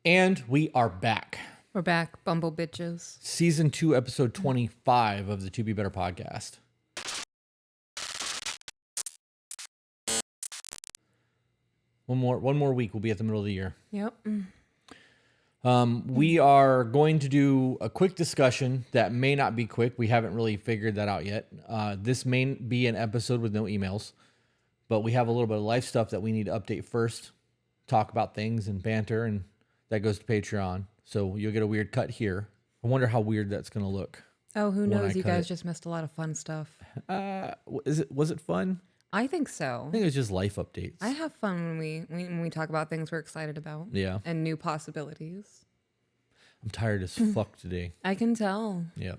And we are back. We're back, bumble bitches. Season 2, episode 25 of the To Be Better podcast. One more week, we'll be at the middle of the year. Yep. We are going to do a quick discussion that may not be quick. We haven't really figured that out yet. This may be an episode with no emails, but we have a little bit of life stuff that we need to update first, talk about things and banter, and that goes to Patreon. So you'll get a weird cut here. I wonder how weird that's going to look. Oh, who knows? You guys just missed a lot of fun stuff. Was it fun? I think so. I think it was just life updates. I have fun when we talk about things we're excited about. Yeah. And new possibilities. I'm tired as fuck today. I can tell. Yeah.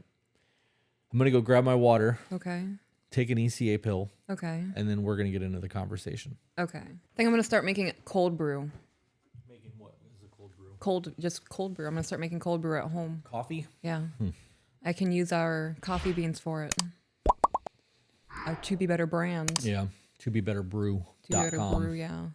I'm going to go grab my water. Okay. Take an ECA pill. Okay. And then we're going to get into the conversation. Okay. I think I'm going to start making cold brew. Making what? What is a cold brew? Just cold brew. I'm going to start making cold brew at home. Coffee? Yeah. I can use our coffee beans for it. Our To Be Better brand. Yeah. To Be Better Brew. To Be Better Brew, yeah.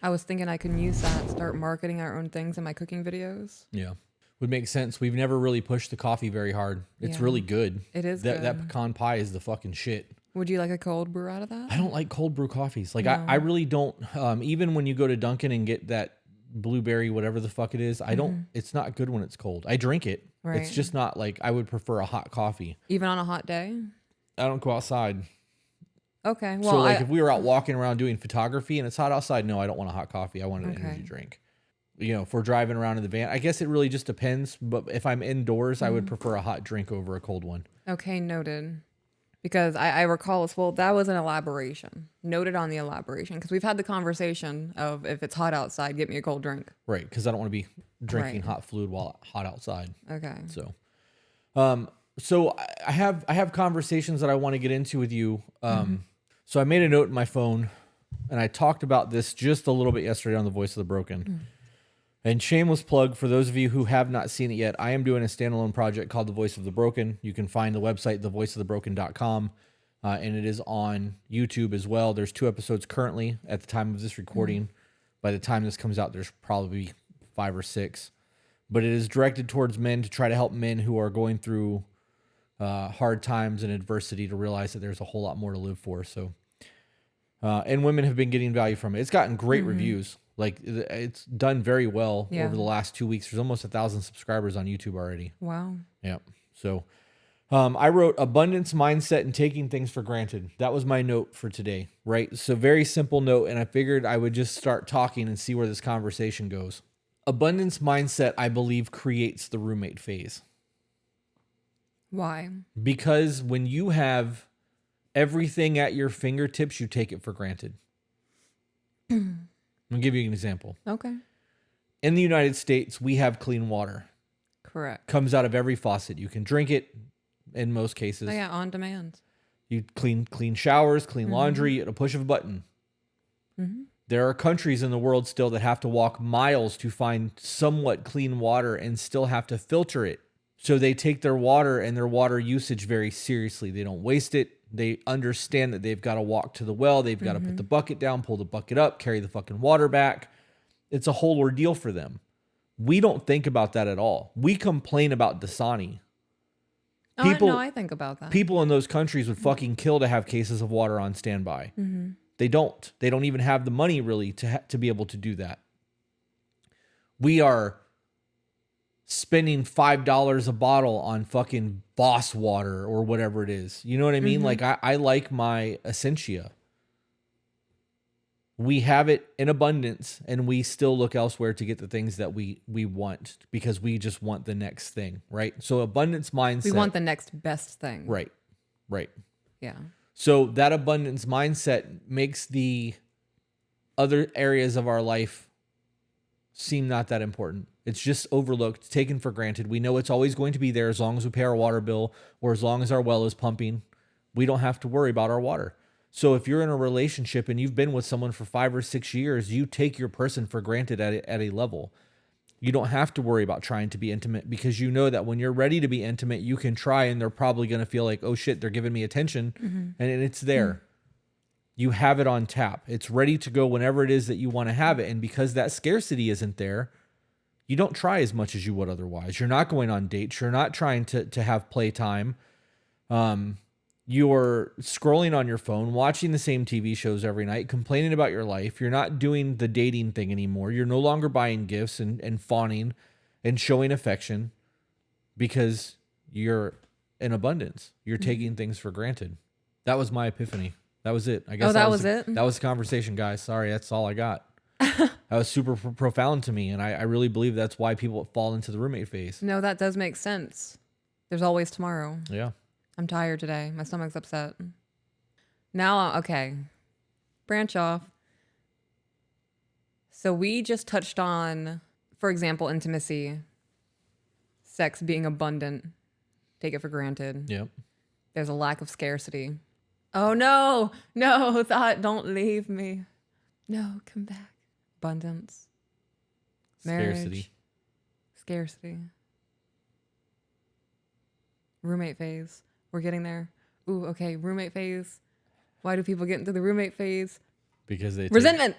I was thinking I could use that, start marketing our own things in my cooking videos. Yeah. Would make sense. We've never really pushed the coffee very hard. It's really good. It is good. That pecan pie is the fucking shit. Would you like a cold brew out of that? I don't like cold brew coffees. Like I really don't. Even when you go to Dunkin' and get that blueberry, whatever the fuck it is, I don't, it's not good when it's cold. I drink it. Right. It's just not like, I would prefer a hot coffee. Even on a hot day? I don't go outside. Okay. Well, So like if we were out walking around doing photography and it's hot outside, no, I don't want a hot coffee. I want an energy drink. You know, if we're driving around in the van, I guess it really just depends. But if I'm indoors, I would prefer a hot drink over a cold one. Okay, noted. Because I recall as well, that was an elaboration. Noted on the elaboration. Because we've had the conversation of if it's hot outside, get me a cold drink. Right. Because I don't want to be drinking hot fluid while hot outside. Okay. So I have conversations that I want to get into with you. So I made a note in my phone, and I talked about this just a little bit yesterday on The Voice of the Broken. And shameless plug, for those of you who have not seen it yet, I am doing a standalone project called The Voice of the Broken. You can find the website, thevoiceofthebroken.com, and it is on YouTube as well. There's 2 episodes currently at the time of this recording. By the time this comes out, there's probably 5 or 6. But it is directed towards men to try to help men who are going through hard times and adversity to realize that there's a whole lot more to live for. So, and women have been getting value from it. It's gotten great reviews. Like it's done very well over the last 2 weeks. There's almost 1,000 subscribers on YouTube already. Wow. Yeah. So, I wrote abundance mindset and taking things for granted. That was my note for today. Right. So very simple note. And I figured I would just start talking and see where this conversation goes. Abundance mindset, I believe, creates the roommate phase. Why? Because when you have everything at your fingertips, you take it for granted. I'll give you an example. Okay. In the United States, we have clean water. Correct. Comes out of every faucet. You can drink it in most cases. Oh, yeah, on demand. You clean showers, clean laundry at a push of a button. There are countries in the world still that have to walk miles to find somewhat clean water and still have to filter it. So they take their water and their water usage very seriously. They don't waste it. They understand that they've got to walk to the well. They've got to put the bucket down, pull the bucket up, carry the fucking water back. It's a whole ordeal for them. We don't think about that at all. We complain about Dasani. No, I think about that. People in those countries would fucking kill to have cases of water on standby. They don't. They don't even have the money really to be able to do that. We are spending $5 a bottle on fucking Boss water or whatever it is. You know what I mean? Like I like my Essentia. We have it in abundance and we still look elsewhere to get the things that we want because we just want the next thing, right? So abundance mindset. We want the next best thing. Right. Yeah. So that abundance mindset makes the other areas of our life seem not that important. It's just overlooked, taken for granted. We know it's always going to be there as long as we pay our water bill or as long as our well is pumping. We don't have to worry about our water. So if you're in a relationship and you've been with someone for 5 or 6 years, you take your person for granted at a level. You don't have to worry about trying to be intimate because you know that when you're ready to be intimate, you can try and they're probably going to feel like, oh shit, they're giving me attention. And it's there. You have it on tap. It's ready to go whenever it is that you want to have it. And because that scarcity isn't there, you don't try as much as you would otherwise. You're not going on dates. You're not trying to have playtime. You're scrolling on your phone, watching the same TV shows every night, complaining about your life. You're not doing the dating thing anymore. You're no longer buying gifts and fawning and showing affection because you're in abundance. You're taking things for granted. That was my epiphany. That was it. I guess that was it? That was the conversation, guys. Sorry, that's all I got. That was super profound to me, and I really believe that's why people fall into the roommate phase. No, that does make sense. There's always tomorrow. Yeah. I'm tired today. My stomach's upset. Now, okay. Branch off. So we just touched on, for example, intimacy, sex being abundant. Take it for granted. Yep. There's a lack of scarcity. Oh, no. No, thought, don't leave me. No, come back. Abundance. Marriage. Scarcity. Roommate phase. We're getting there. Ooh, okay. Roommate phase. Why do people get into the roommate phase? Because they resentment.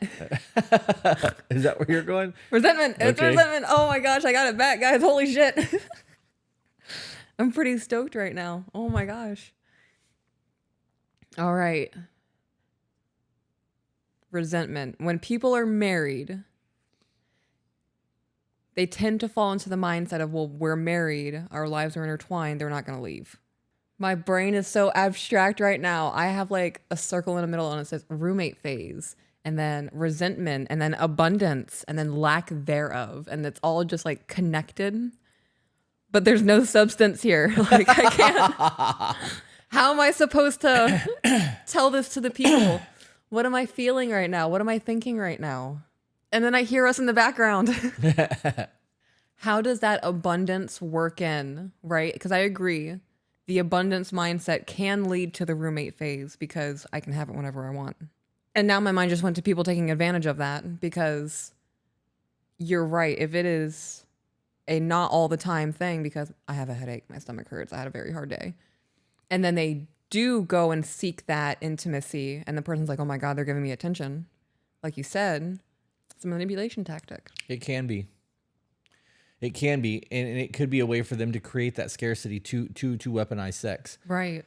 Is that where you're going? Resentment. It's Okay. resentment. Oh my gosh, I got it back, guys. Holy shit. I'm pretty stoked right now. Oh my gosh. All right. Resentment. When people are married, they tend to fall into the mindset of, well, we're married, our lives are intertwined, they're not going to leave. My brain is so abstract right now. I have like a circle in the middle and it says roommate phase, and then resentment, and then abundance, and then lack thereof. And it's all just like connected, but there's no substance here. Like I can't. How am I supposed to tell this to the people? What am I feeling right now? What am I thinking right now? And then I hear us in the background. How does that abundance work in, right? Because I agree. The abundance mindset can lead to the roommate phase because I can have it whenever I want. And now my mind just went to people taking advantage of that because you're right. If it is a not all the time thing because I have a headache, my stomach hurts, I had a very hard day. And then they do go and seek that intimacy and the person's like, oh my God, they're giving me attention. Like you said, it's a manipulation tactic. It can be. It can be, and it could be a way for them to create that scarcity to weaponize sex. Right.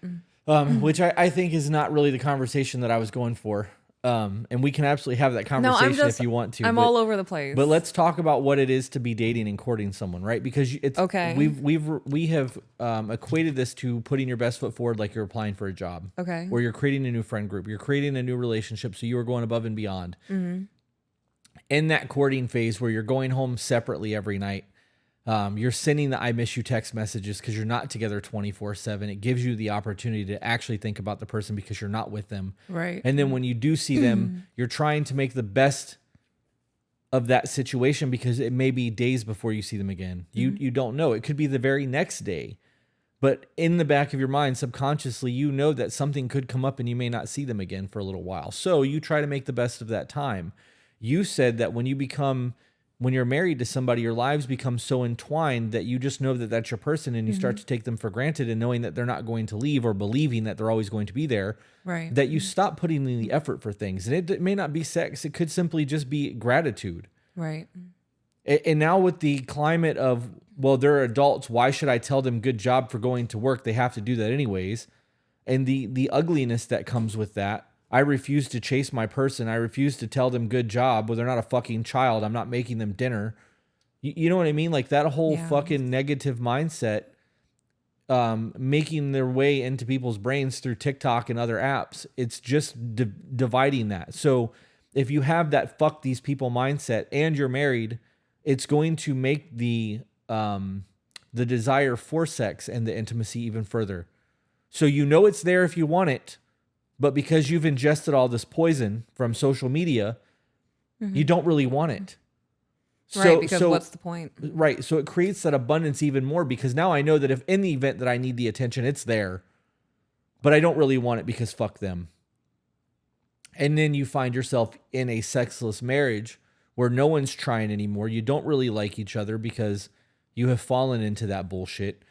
Which I think is not really the conversation that I was going for. And we can absolutely have that conversation if you want to. I'm all over the place. But let's talk about what it is to be dating and courting someone, right? Because it's okay. We have equated this to putting your best foot forward, like you're applying for a job. Okay. Or you're creating a new friend group. You're creating a new relationship, so you are going above and beyond. Mm-hmm. In that courting phase where you're going home separately every night. You're sending the I miss you text messages because you're not together 24/7. It gives you the opportunity to actually think about the person because you're not with them. Right. And then when you do see them, you're trying to make the best of that situation because it may be days before you see them again. You don't know. It could be the very next day. But in the back of your mind, subconsciously, you know that something could come up and you may not see them again for a little while. So you try to make the best of that time. You said that when you're married to somebody, your lives become so entwined that you just know that that's your person and you start to take them for granted and knowing that they're not going to leave or believing that they're always going to be there, right? That you stop putting in the effort for things. And it may not be sex. It could simply just be gratitude. Right. And now with the climate of, well, they're adults. Why should I tell them good job for going to work? They have to do that anyways. And the ugliness that comes with that. I refuse to chase my person. I refuse to tell them good job. Well, they're not a fucking child. I'm not making them dinner. You know what I mean? Like that whole fucking negative mindset making their way into people's brains through TikTok and other apps. It's just dividing that. So if you have that fuck these people mindset and you're married, it's going to make the desire for sex and the intimacy even further. So you know it's there if you want it. But because you've ingested all this poison from social media, you don't really want it. Right, because what's the point? Right, so it creates that abundance even more because now I know that if in the event that I need the attention, it's there. But I don't really want it because fuck them. And then you find yourself in a sexless marriage where no one's trying anymore. You don't really like each other because you have fallen into that bullshit.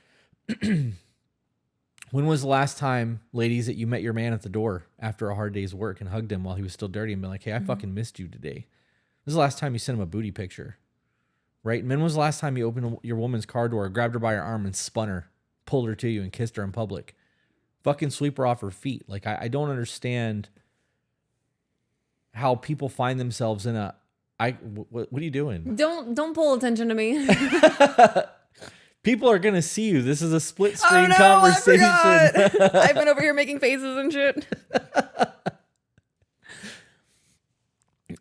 When was the last time, ladies, that you met your man at the door after a hard day's work and hugged him while he was still dirty and been like, hey, I fucking missed you today? This is the last time you sent him a booty picture, right? And when was the last time you opened your woman's car door, grabbed her by her arm and spun her, pulled her to you and kissed her in public? Fucking sweep her off her feet. Like, I don't understand how people find themselves in a, what are you doing? Don't pull attention to me. People are going to see you. This is a split screen I conversation. forgot. I've been over here making faces and shit.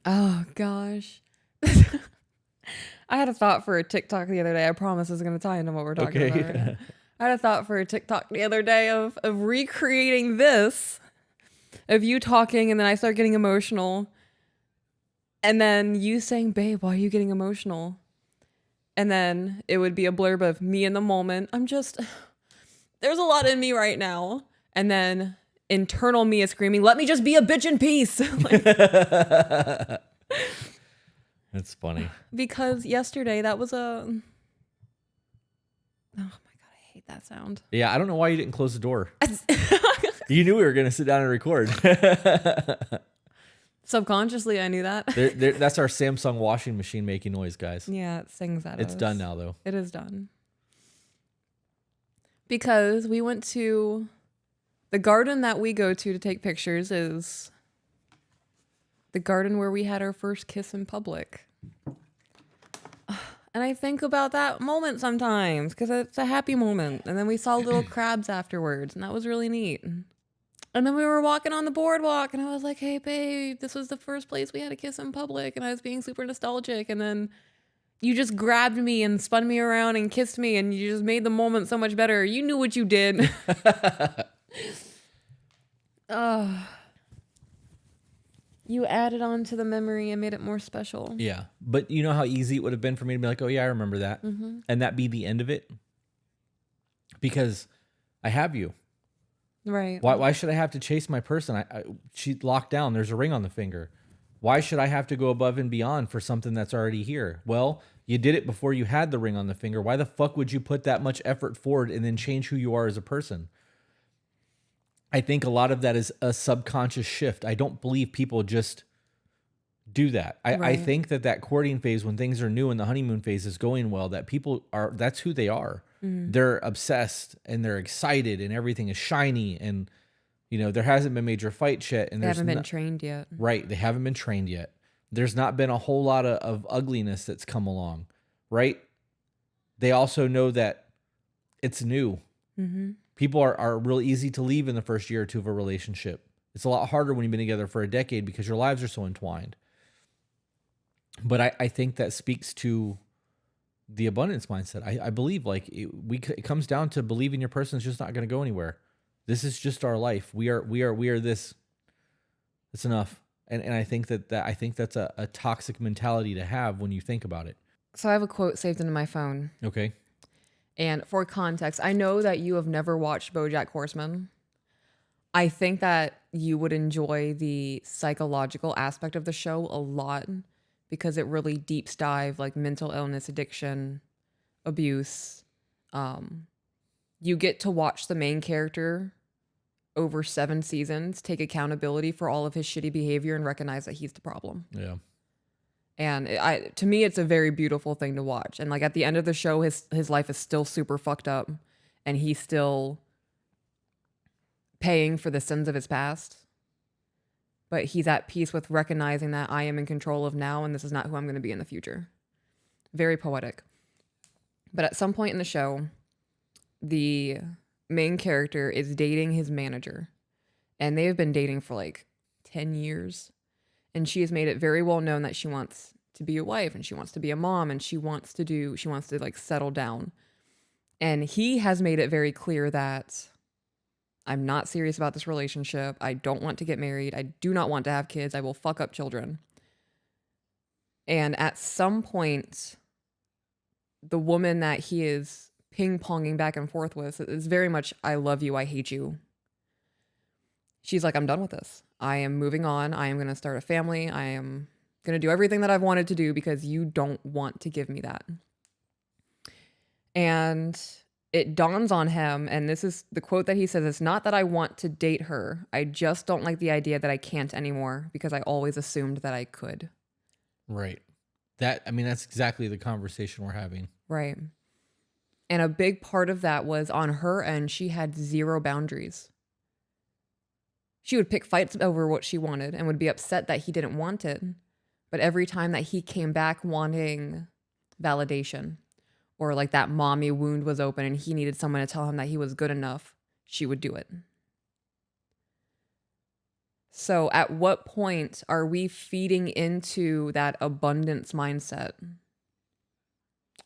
Oh, gosh. I had a thought for a TikTok the other day. I promise it's going to tie into what we're talking about right now. I had a thought for a TikTok the other day of recreating this, of you talking and then I start getting emotional. And then you saying, babe, why are you getting emotional? And then it would be a blurb of me in the moment. There's a lot in me right now. And then internal me is screaming, let me just be a bitch in peace. That's funny. Because yesterday that was a... Oh my God, I hate that sound. Yeah, I don't know why you didn't close the door. You knew we were going to sit down and record. Subconsciously, I knew that. That's our Samsung washing machine making noise, guys. Yeah, it sings at us. It's done now, though. It is done. Because we went to... The garden that we go to take pictures is the garden where we had our first kiss in public. And I think about that moment sometimes because it's a happy moment. And then we saw little crabs afterwards, and that was really neat. And then we were walking on the boardwalk, and I was like, hey, babe, this was the first place we had a kiss in public. And I was being super nostalgic. And then you just grabbed me and spun me around and kissed me, and you just made the moment so much better. You knew what you did. You added on to the memory and made it more special. Yeah. But you know how easy it would have been for me to be like, oh, yeah, I remember that. Mm-hmm. And that be the end of it? Because I have you. Right. Why should I have to chase my person? She locked down. There's a ring on the finger. Why should I have to go above and beyond for something that's already here? Well, you did it before you had the ring on the finger. Why the fuck would you put that much effort forward and then change who you are as a person? I think a lot of that is a subconscious shift. I don't believe people just do that. I think that courting phase, when things are new and the honeymoon phase is going well, that people are, that's who they are. Mm-hmm. They're obsessed and they're excited and everything is shiny. And, you know, there hasn't been major fights yet. And they haven't been trained yet. Right. They haven't been trained yet. There's not been a whole lot of ugliness that's come along. Right. They also know that it's new. Mm-hmm. People are real easy to leave in the first year or two of a relationship. It's a lot harder when you've been together for a decade because your lives are so entwined. But I think that speaks to the abundance mindset. I believe like it comes down to believing your person is just not going to go anywhere. This is just our life. We are this. It's enough. And I think that's a toxic mentality to have when you think about it. So I have a quote saved into my phone. Okay. And for context, I know that you have never watched BoJack Horseman. I think that you would enjoy the psychological aspect of the show a lot because it really deep dive like mental illness, addiction, abuse. You get to watch the main character over 7 seasons take accountability for all of his shitty behavior and recognize that he's the problem. Yeah. And to me, it's a very beautiful thing to watch. And like at the end of the show, his life is still super fucked up and he's still paying for the sins of his past. But he's at peace with recognizing that I am in control of now and this is not who I'm going to be in the future. Very poetic. But at some point in the show, the main character is dating his manager. And they have been dating for like 10 years. And she has made it very well known that she wants to be a wife and she wants to be a mom and she wants to like settle down. And he has made it very clear that I'm not serious about this relationship. I don't want to get married. I do not want to have kids. I will fuck up children. And at some point, the woman that he is ping-ponging back and forth with is very much, I love you, I hate you. She's like, I'm done with this. I am moving on. I am going to start a family. I am going to do everything that I've wanted to do because you don't want to give me that. And it dawns on him, and this is the quote that he says, it's not that I want to date her. I just don't like the idea that I can't anymore because I always assumed that I could. Right. That's exactly the conversation we're having. Right. And a big part of that was on her end, she had zero boundaries. She would pick fights over what she wanted and would be upset that he didn't want it. But every time that he came back wanting validation or like that mommy wound was open and he needed someone to tell him that he was good enough, she would do it. So at what point are we feeding into that abundance mindset?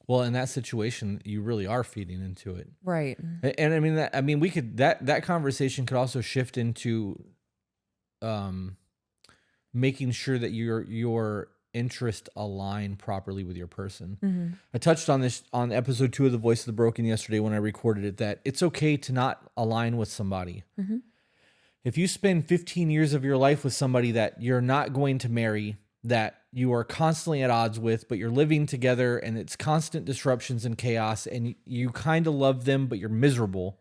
Well, in that situation, you really are feeding into it. Right. And we could, that conversation could also shift into making sure that your interest align properly with your person. Mm-hmm. I touched on this on episode 2 of The Voice of the Broken yesterday when I recorded it, that it's okay to not align with somebody. Mm-hmm. If you spend 15 years of your life with somebody that you're not going to marry, that you are constantly at odds with, but you're living together and it's constant disruptions and chaos and you kind of love them, but you're miserable,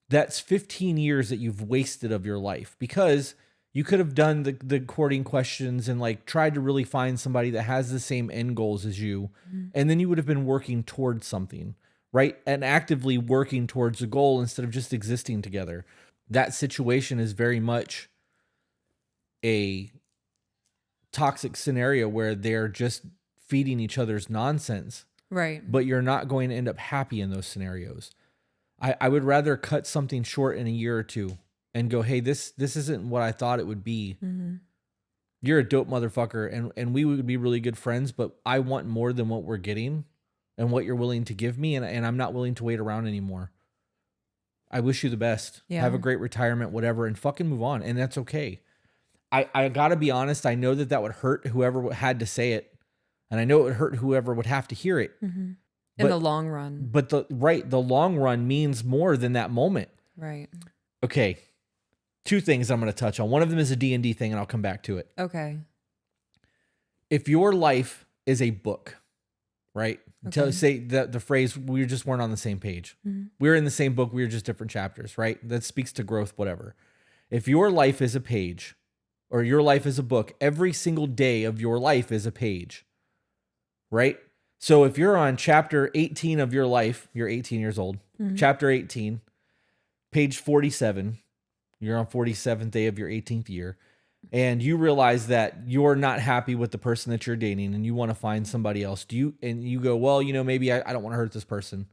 that's 15 years that you've wasted of your life, because you could have done the courting questions and like tried to really find somebody that has the same end goals as you. Mm-hmm. And then you would have been working towards something, right? And actively working towards a goal instead of just existing together. That situation is very much a toxic scenario where they're just feeding each other's nonsense. Right. But you're not going to end up happy in those scenarios. I would rather cut something short in a year or two and go, hey, this isn't what I thought it would be. Mm-hmm. You're a dope motherfucker, and we would be really good friends, but I want more than what we're getting and what you're willing to give me, and I'm not willing to wait around anymore. I wish you the best. Yeah. Have a great retirement, whatever, and fucking move on. And that's okay. I gotta be honest. I know that would hurt whoever had to say it. And I know it would hurt whoever would have to hear it. Mm-hmm. In the long run. But the long run means more than that moment. Right. Okay. 2 things I'm going to touch on. One of them is a D&D thing, and I'll come back to it. Okay. If your life is a book, right? Okay. Say the phrase, we just weren't on the same page. Mm-hmm. We were in the same book. We were just different chapters, right? That speaks to growth, whatever. If your life is a page or your life is a book, every single day of your life is a page, right? So if you're on chapter 18 of your life, you're 18 years old, mm-hmm. chapter 18, page 47, you're on 47th day of your 18th year, and you realize that you're not happy with the person that you're dating and you want to find somebody else. And you go, well, maybe I don't want to hurt this person.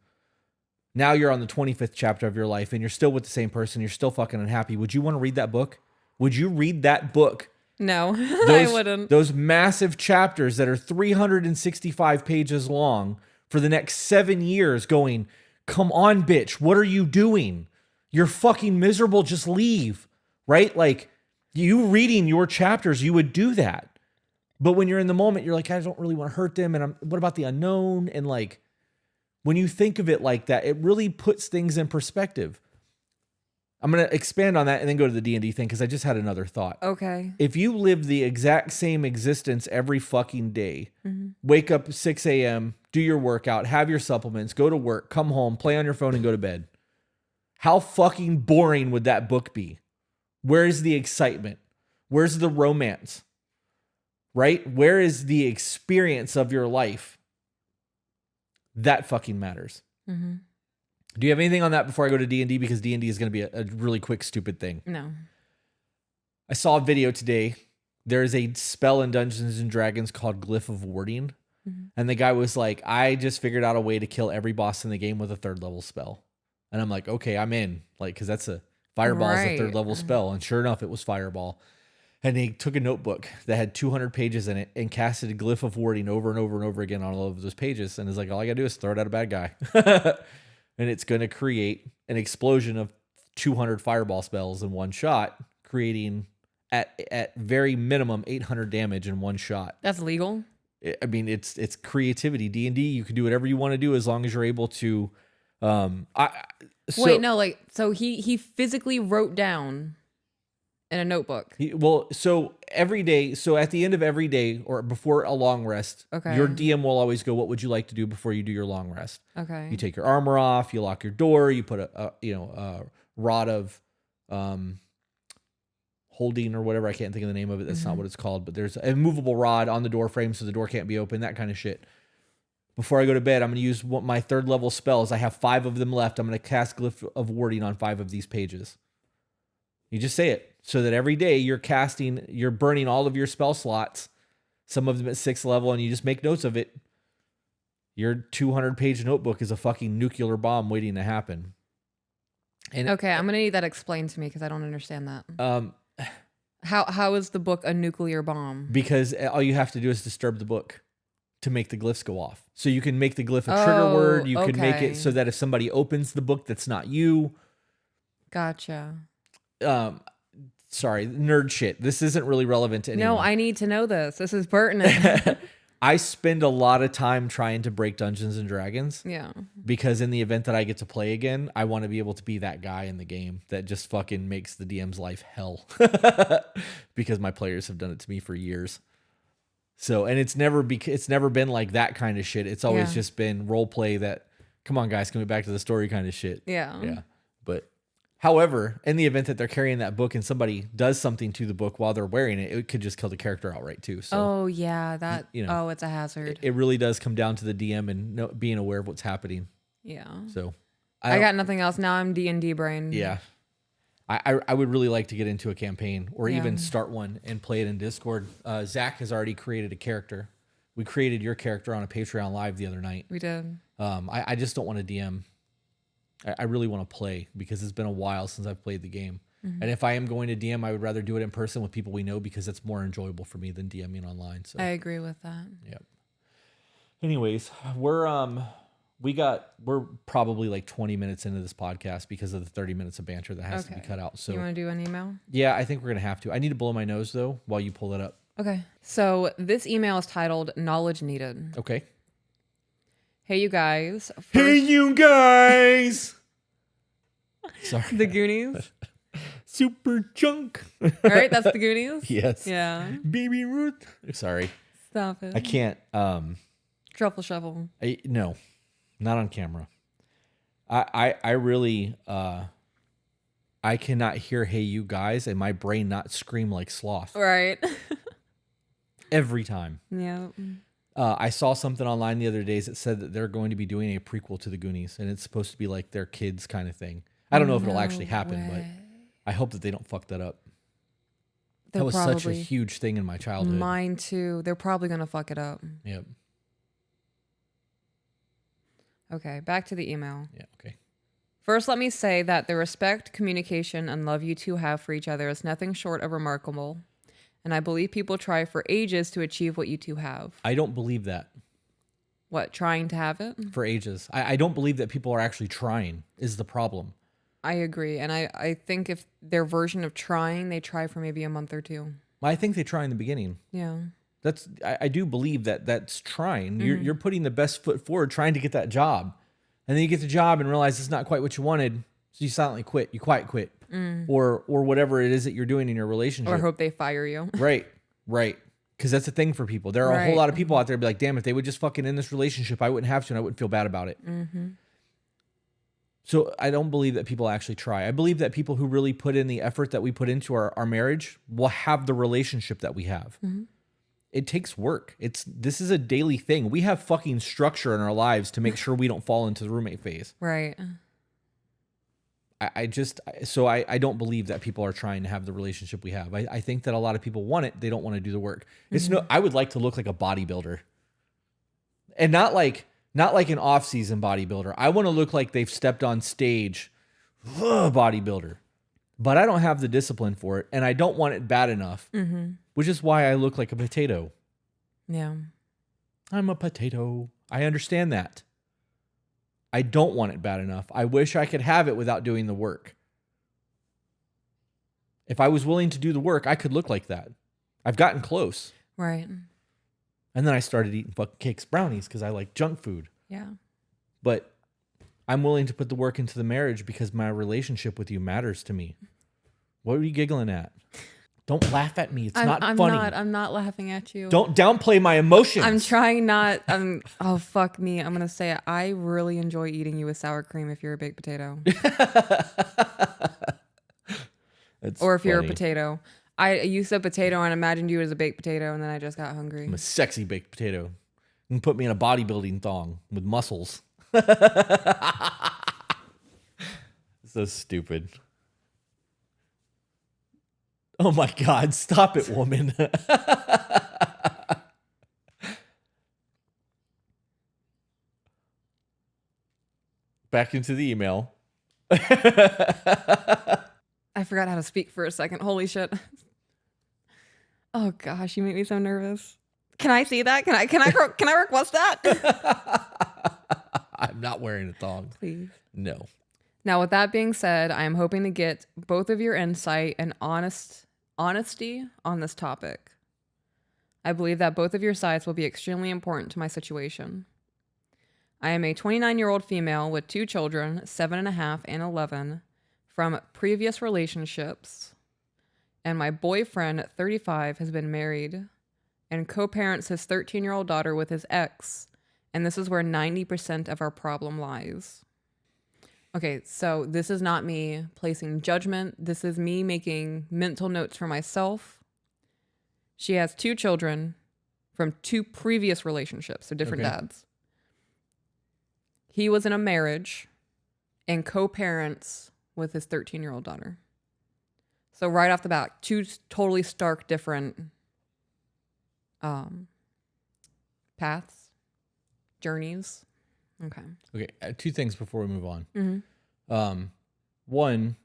Now you're on the 25th chapter of your life and you're still with the same person. You're still fucking unhappy. Would you want to read that book? Would you read that book? No, I wouldn't. Those massive chapters that are 365 pages long for the next 7 years going, come on, bitch, what are you doing? You're fucking miserable. Just leave, right? Like, you reading your chapters, you would do that. But when you're in the moment, you're like, I don't really want to hurt them. And what about the unknown? And like, when you think of it like that, it really puts things in perspective. I'm going to expand on that and then go to the D&D thing because I just had another thought. Okay. If you live the exact same existence every fucking day, mm-hmm. wake up 6 a.m., do your workout, have your supplements, go to work, come home, play on your phone, and go to bed, how fucking boring would that book be? Where's the excitement? Where's the romance? Right? Where is the experience of your life? That fucking matters. Mm-hmm. Do you have anything on that before I go to D&D? Because D&D is going to be a really quick, stupid thing. No. I saw a video today. There is a spell in Dungeons and Dragons called Glyph of Warding. Mm-hmm. And the guy was like, I just figured out a way to kill every boss in the game with a 3rd level spell. And I'm like, okay, I'm in. Like, because that's a fireball is a 3rd level spell. And sure enough, it was fireball. And he took a notebook that had 200 pages in it and casted a Glyph of Warding over and over and over again on all of those pages. And is like, all I got to do is throw it at a bad guy. And it's going to create an explosion of 200 fireball spells in one shot, creating at very minimum 800 damage in one shot. That's legal? I mean, it's creativity. D&D, you can do whatever you want to do as long as you're able to. Wait, no, like, so he physically wrote down in a notebook. So every day, so at the end of every day or before a long rest, okay, your DM will always go, what would you like to do before you do your long rest? Okay. You take your armor off, you lock your door, you put a rod of holding or whatever. I can't think of the name of it. That's not what it's called. But there's a movable rod on the door frame so the door can't be open, that kind of shit. Before I go to bed, I'm going to use my 3rd level spells. I have 5 of them left. I'm going to cast Glyph of Warding on 5 of these pages. You just say it so that every day you're burning all of your spell slots, some of them at 6th level, and you just make notes of it. Your 200-page notebook is a fucking nuclear bomb waiting to happen. And okay, I'm gonna need that explained to me because I don't understand that. How is the book a nuclear bomb? Because all you have to do is disturb the book to make the glyphs go off. So you can make the glyph a trigger word. You can make it so that if somebody opens the book that's not you. Gotcha. Sorry, nerd shit. This isn't really relevant to anyone. No, I need to know this. This is pertinent. I spend a lot of time trying to break Dungeons and Dragons. Yeah. Because in the event that I get to play again, I want to be able to be that guy in the game that just fucking makes the DM's life hell. Because my players have done it to me for years. So, and it's never been like that kind of shit. It's always just been role play that, come on guys, coming back to the story kind of shit. Yeah. Yeah. But however, in the event that they're carrying that book and somebody does something to the book while they're wearing it, it could just kill the character outright too. So, oh yeah, that. It's a hazard. It really does come down to the DM and being aware of what's happening. Yeah. So, I got nothing else now. I'm D&D brain. Yeah. I would really like to get into a campaign or even start one and play it in Discord. Zach has already created a character. We created your character on a Patreon live the other night. We did. I just don't want to DM. I really want to play because it's been a while since I've played the game. Mm-hmm. And if I am going to DM, I would rather do it in person with people we know because it's more enjoyable for me than DMing online. So I agree with that. Yep. Anyways, we're probably like 20 minutes into this podcast because of the 30 minutes of banter that has to be cut out. So you want to do an email? Yeah, I think we're going to have to. I need to blow my nose though while you pull it up. Okay. So this email is titled Knowledge Needed. Okay. Hey, you guys. Hey, you guys. Sorry. The Goonies. Super junk. All right. That's the Goonies. Yes. Yeah. Baby Ruth. Sorry. Stop it. I can't. Truffle Shuffle. No, not on camera. I really, I cannot hear "Hey, you guys" and my brain not scream like sloth. Right. Every time. Yeah. I saw something online the other days that said that they're going to be doing a prequel to the Goonies, and it's supposed to be like their kids kind of thing. I don't know if it'll actually happen, but I hope that they don't fuck that up. That was such a huge thing in my childhood. Mine too. They're probably going to fuck it up. Yep. Okay, back to the email. Yeah, okay. First, let me say that the respect, communication, and love you two have for each other is nothing short of remarkable. And I believe people try for ages to achieve what you two have. I don't believe that. What, trying to have it? For ages. I don't believe that people are actually trying is the problem. I agree. And I think if their version of trying, they try for maybe a month or two. I think they try in the beginning. Yeah. I do believe that's trying. Mm-hmm. You're putting the best foot forward, trying to get that job. And then you get the job and realize it's not quite what you wanted. So you silently quit. You quiet quit. Or whatever it is that you're doing in your relationship. Or hope they fire you. Right. Because that's a thing for people. There are a whole lot of people out there be like, damn, if they would just fucking end this relationship, I wouldn't have to and I wouldn't feel bad about it. Mm-hmm. So I don't believe that people actually try. I believe that people who really put in the effort that we put into our marriage will have the relationship that we have. Mm-hmm. It takes work. This is a daily thing. We have fucking structure in our lives to make sure we don't fall into the roommate phase. Right. I don't believe that people are trying to have the relationship we have. I think that a lot of people want it. They don't want to do the work. Mm-hmm. I would like to look like a bodybuilder, and not like an off-season bodybuilder. I want to look like they've stepped on stage, bodybuilder, but I don't have the discipline for it, and I don't want it bad enough, which is why I look like a potato. Yeah. I'm a potato. I understand that. I don't want it bad enough. I wish I could have it without doing the work. If I was willing to do the work, I could look like that. I've gotten close. Right. And then I started eating fucking cakes, brownies, because I like junk food. Yeah. But I'm willing to put the work into the marriage because my relationship with you matters to me. What are you giggling at? Don't laugh at me. It's not funny. I'm not laughing at you. Don't downplay my emotions. I'm trying not. Oh, fuck me. I'm going to say it. I really enjoy eating you with sour cream if you're a baked potato. Or if you're a potato. You said potato and I imagined you as a baked potato, and then I just got hungry. I'm a sexy baked potato. You can put me in a bodybuilding thong with muscles. So stupid. Oh my God, stop it, woman. Back into the email. I forgot how to speak for a second. Holy shit. Oh gosh, you make me so nervous. Can I see that? Can I request that? I'm not wearing a thong. Please. No. Now, with that being said, I am hoping to get both of your insight and honesty on this topic. I believe that both of your sides will be extremely important to my situation. I am a 29-year-old female with 2 children, 7.5 and 11, from previous relationships, and my boyfriend, 35, has been married and co-parents his 13-year-old daughter with his ex, and this is where 90% of our problem lies. Okay, so this is not me placing judgment. This is me making mental notes for myself. She has 2 children from 2 previous relationships, so different dads. He was in a marriage and co-parents with his 13-year-old daughter. So right off the bat, 2 totally stark different paths, journeys. Okay, 2 things before we move on. Mm-hmm. One,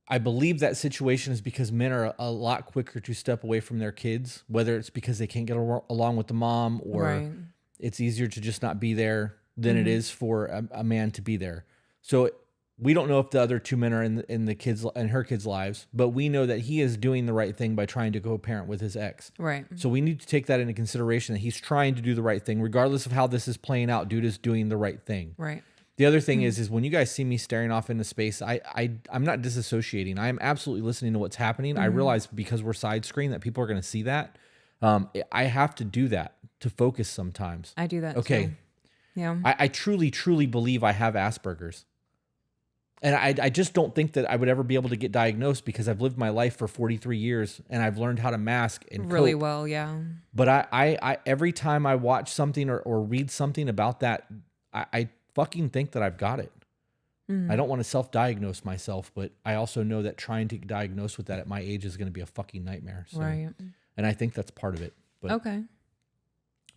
I believe that situation is because men are a lot quicker to step away from their kids, whether it's because they can't get along with the mom or it's easier to just not be there than it is for a man to be there. So we don't know if the other 2 men are in the kids and her kids' lives, but we know that he is doing the right thing by trying to co-parent with his ex. Right. So we need to take that into consideration, that he's trying to do the right thing, regardless of how this is playing out. Dude is doing the right thing. Right. The other thing is when you guys see me staring off into space, I'm not disassociating. I am absolutely listening to what's happening. I realize because we're side screen that people are going to see that. I have to do that to focus sometimes. I do that. Okay. Too. Yeah. I truly, truly believe I have Asperger's. And I just don't think that I would ever be able to get diagnosed because I've lived my life for 43 years and I've learned how to mask and really cope. well, yeah. But I every time I watch something or read something about that, I fucking think that I've got it. I don't want to self-diagnose myself, but I also know that trying to diagnose with that at my age is going to be a fucking nightmare. So, right. And I think that's part of it. But okay.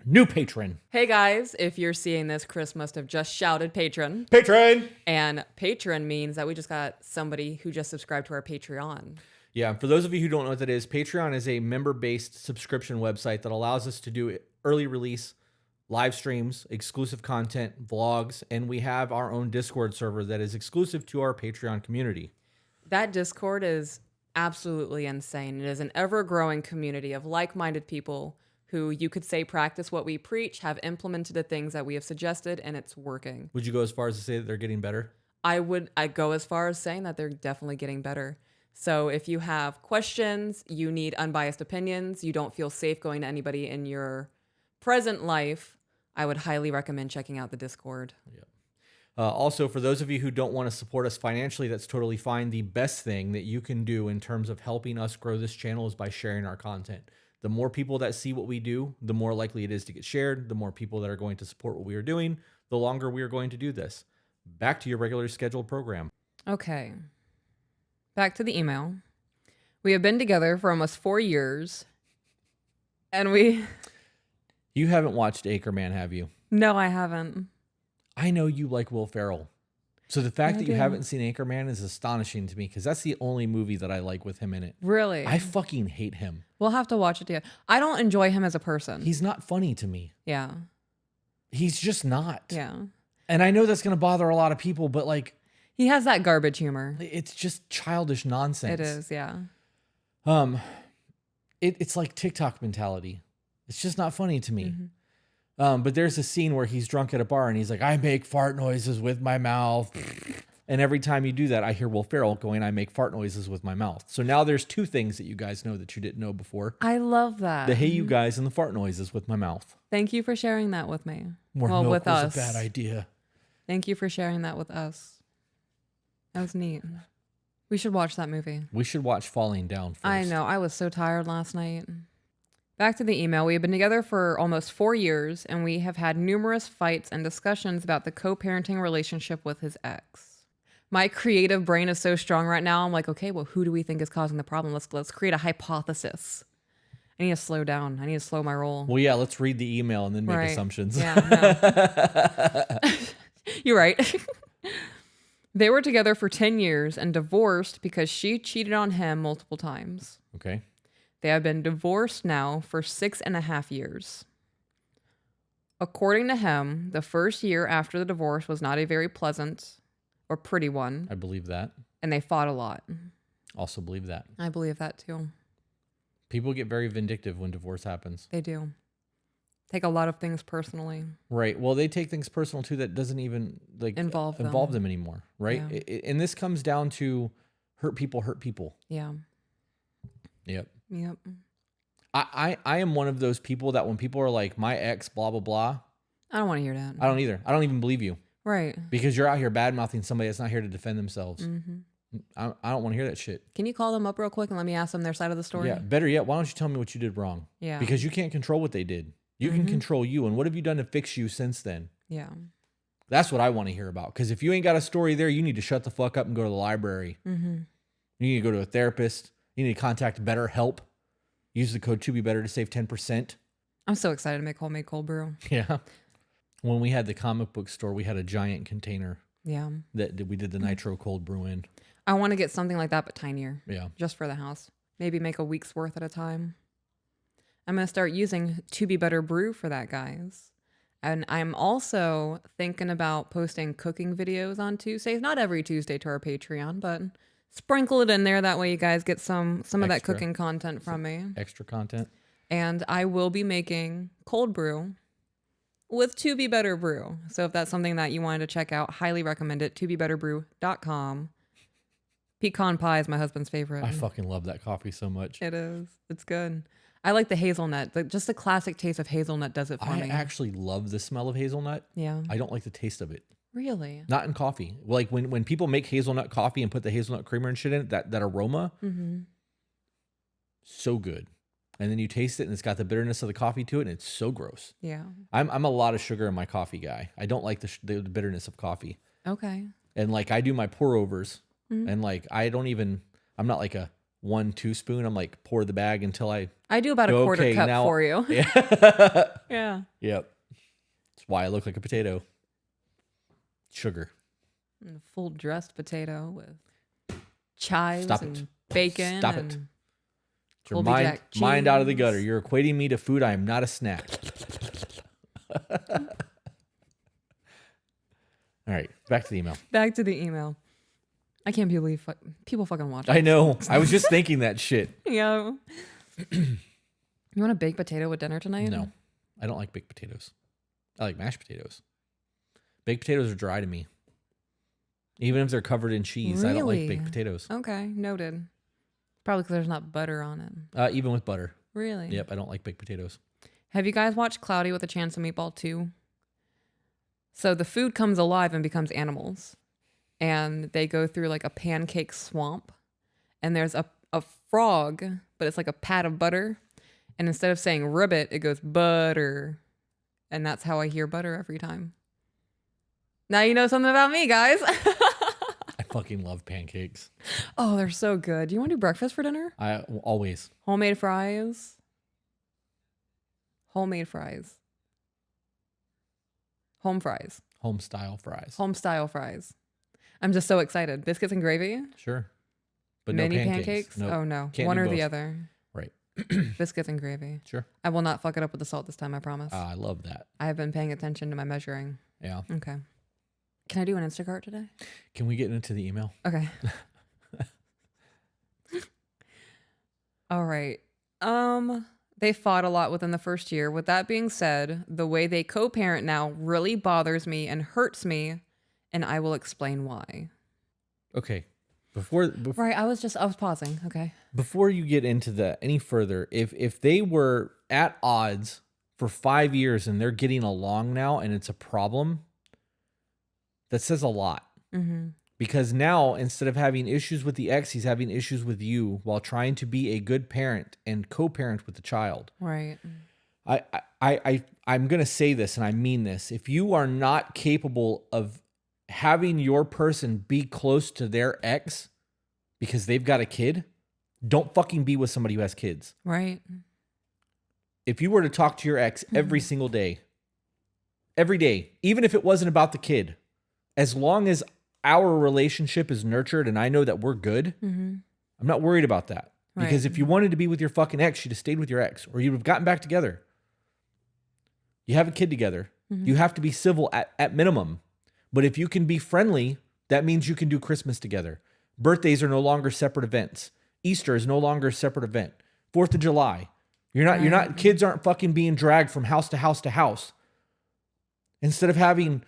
New patron. Hey guys, if you're seeing this, Chris must have just shouted patron. Patron! And patron means that we just got somebody who just subscribed to our Patreon. Yeah, for those of you who don't know what that is, Patreon is a member-based subscription website that allows us to do early release, live streams, exclusive content, vlogs, and we have our own Discord server that is exclusive to our Patreon community. That Discord is absolutely insane. It is an ever-growing community of like-minded people who you could say practice what we preach, have implemented the things that we have suggested, and it's working. Would you go as far as to say that they're getting better? I'd go as far as saying that they're definitely getting better. So if you have questions, you need unbiased opinions, you don't feel safe going to anybody in your present life, I would highly recommend checking out the Discord. Yep. Also, for those of you who don't want to support us financially, that's totally fine. The best thing that you can do in terms of helping us grow this channel is by sharing our content. The more people that see what we do, the more likely it is to get shared, the more people that are going to support what we are doing, the longer we are going to do this. Back to your regular scheduled program. Okay. Back to the email. We have been together for almost 4 years, and You haven't watched Anchorman, have you? No, I haven't. I know you like Will Ferrell. So the fact that you do. haven't seen Anchorman is astonishing to me because that's the only movie that I like with him in it. Really? I fucking hate him. We'll have to watch it together. I don't enjoy him as a person. He's not funny to me. Yeah. He's just not. Yeah. And I know that's going to bother a lot of people, but like... He has that garbage humor. It's just childish nonsense. It is, yeah. It's like TikTok mentality. It's just not funny to me. Mm-hmm. But there's a scene where he's drunk at a bar and he's like, I make fart noises with my mouth. And every time you do that, I hear Will Ferrell going, I make fart noises with my mouth. So now there's 2 things that you guys know that you didn't know before. I love that. The hey you guys and the fart noises with my mouth. Thank you for sharing that with me. More milk with was us. a bad idea. Thank you for sharing that with us. That was neat. We should watch that movie. We should watch Falling Down first. I know. I was so tired last night. Back to the email. We have been together for almost 4 years, and we have had numerous fights and discussions about the co-parenting relationship with his ex. My creative brain is so strong right now. I'm like, okay, well, who do we think is causing the problem? Let's create a hypothesis. I need to slow down. I need to slow my roll. Well, yeah, let's read the email and then make Right. assumptions. Yeah, no. You're right. They were together for 10 years and divorced because she cheated on him multiple times. Okay. They have been divorced now for 6.5 years. According to him, the first year after the divorce was not a very pleasant or pretty one, I believe that. and they fought a lot. Also believe that. I believe that too. People get very vindictive when divorce happens. They do. Take a lot of things personally. Right. Well, they take things personal too that doesn't even like Involve them anymore. Right. Yeah. And this comes down to hurt people. Yeah. Yep. Yep. I am one of those people that when people are like, my ex, blah, blah, blah. I don't want to hear that. I don't either. I don't even believe you. Right. Because you're out here bad mouthing somebody that's not here to defend themselves. Mm-hmm. I don't want to hear that shit. Can you call them up real quick and let me ask them their side of the story? Yeah. Better yet, why don't you tell me what you did wrong? Yeah. Because you can't control what they did. You can control you. And what have you done to fix you since then? Yeah. That's what I want to hear about. Because if you ain't got a story there, you need to shut the fuck up and go to the library. Mm-hmm. You need to go to a therapist. You need to contact BetterHelp. Use the code ToBeBetter to save 10%. I'm so excited to make homemade cold brew. Yeah. When we had the comic book store, we had a giant container Yeah. that we did the nitro cold brew in. I want to get something like that, but tinier. Yeah. Just for the house. Maybe make a week's worth at a time. I'm going to start using To Be Better Brew for that, guys. And I'm also thinking about posting cooking videos on Tuesdays. Not every Tuesday to our Patreon, but sprinkle it in there. That way you guys get some of that Extra. cooking content from me. Extra content. And I will be making cold brew with To Be Better Brew. So if that's something that you wanted to check out, highly recommend it. ToBeBetterBrew.com. Pecan pie is my husband's favorite. I fucking love that coffee so much. It is. It's good. I like the hazelnut. Just the classic taste of hazelnut does it for I me. actually love the smell of hazelnut. Yeah. I don't like the taste of it. Really? Not in coffee. Like when people make hazelnut coffee and put the hazelnut creamer and shit in it, that aroma, so good. And then you taste it and it's got the bitterness of the coffee to it and it's so gross. Yeah. I'm a lot of sugar in my coffee guy. I don't like the bitterness of coffee. Okay. And like I do my pour overs and like I'm not like a 1-2 spoon. I'm like pour the bag until I do about a go, quarter okay, cup now, for you. Yeah. Yeah. Yep. That's why I look like a potato. Sugar. And a full dressed potato with chives Stop and it. bacon. Stop it. and It's your Colby Jack mind out of the cheese. gutter. You're equating me to food. I am not a snack. All right, back to the email. Back to the email. I can't believe people fucking watch I it. know. I was just thinking that shit. Yeah. You want a baked potato with dinner tonight? No, I don't like baked potatoes. I like mashed potatoes. Baked potatoes are dry to me. Even if they're covered in cheese, I don't like Really? baked potatoes. Okay, noted. Probably because there's not butter on it. Even with butter. Really? Yep, I don't like baked potatoes. Have you guys watched Cloudy with a Chance of Meatball 2? So the food comes alive and becomes animals. And they go through like a pancake swamp. And there's a frog, but it's like a pat of butter. And instead of saying ribbit, it goes butter. And that's how I hear butter every time. Now you know something about me, guys. I fucking love pancakes. Oh, they're so good. Do you want to do breakfast for dinner? I always. Homemade fries. Homemade fries. Home fries. Home style fries. Home style fries. I'm just so excited. Biscuits and gravy. Sure. But Mini no pancakes. Nope. Oh no. Can't One do or the both. other. Right. Biscuits and gravy. Sure. I will not fuck it up with the salt this time, I promise. I love that. I have been paying attention to my measuring. Yeah. Okay. Can I do an Instacart today? Can we get into the email? Okay. All right. They fought a lot within the first year. With that being said, the way they co-parent now really bothers me and hurts me, and I will explain why. Okay. Before Right, I was pausing. Okay. before you get into that any further, if they were at odds for 5 years and they're getting along now and it's a problem, that says a lot. Mm-hmm. Because now, instead of having issues with the ex, he's having issues with you while trying to be a good parent and co-parent with the child. Right. I'm going to say this, and I mean this. If you are not capable of having your person be close to their ex because they've got a kid, don't fucking be with somebody who has kids. Right. If you were to talk to your ex every single day, every day, even if it wasn't about the kid, as long as our relationship is nurtured and I know that we're good, I'm not worried about that. Because if you wanted to be with your fucking ex, you'd have stayed with your ex, or you'd have gotten back together. You have a kid together. You have to be civil at minimum. But if you can be friendly, that means you can do Christmas together. Birthdays are no longer separate events. Easter is no longer a separate event. 4th of July. You're not, kids aren't fucking being dragged from house to house to house. Instead of having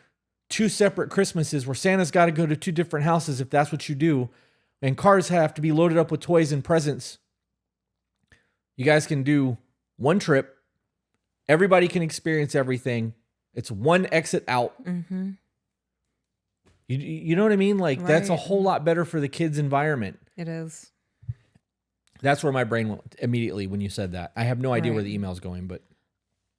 2 separate Christmases where Santa's got to go to 2 different houses if that's what you do, and cars have to be loaded up with toys and presents, you guys can do one trip. Everybody can experience everything. It's one exit out. You know what I mean? Like, that's a whole lot better for the kids' environment. It is. That's where my brain went immediately when you said that. I have no idea where the email's going, but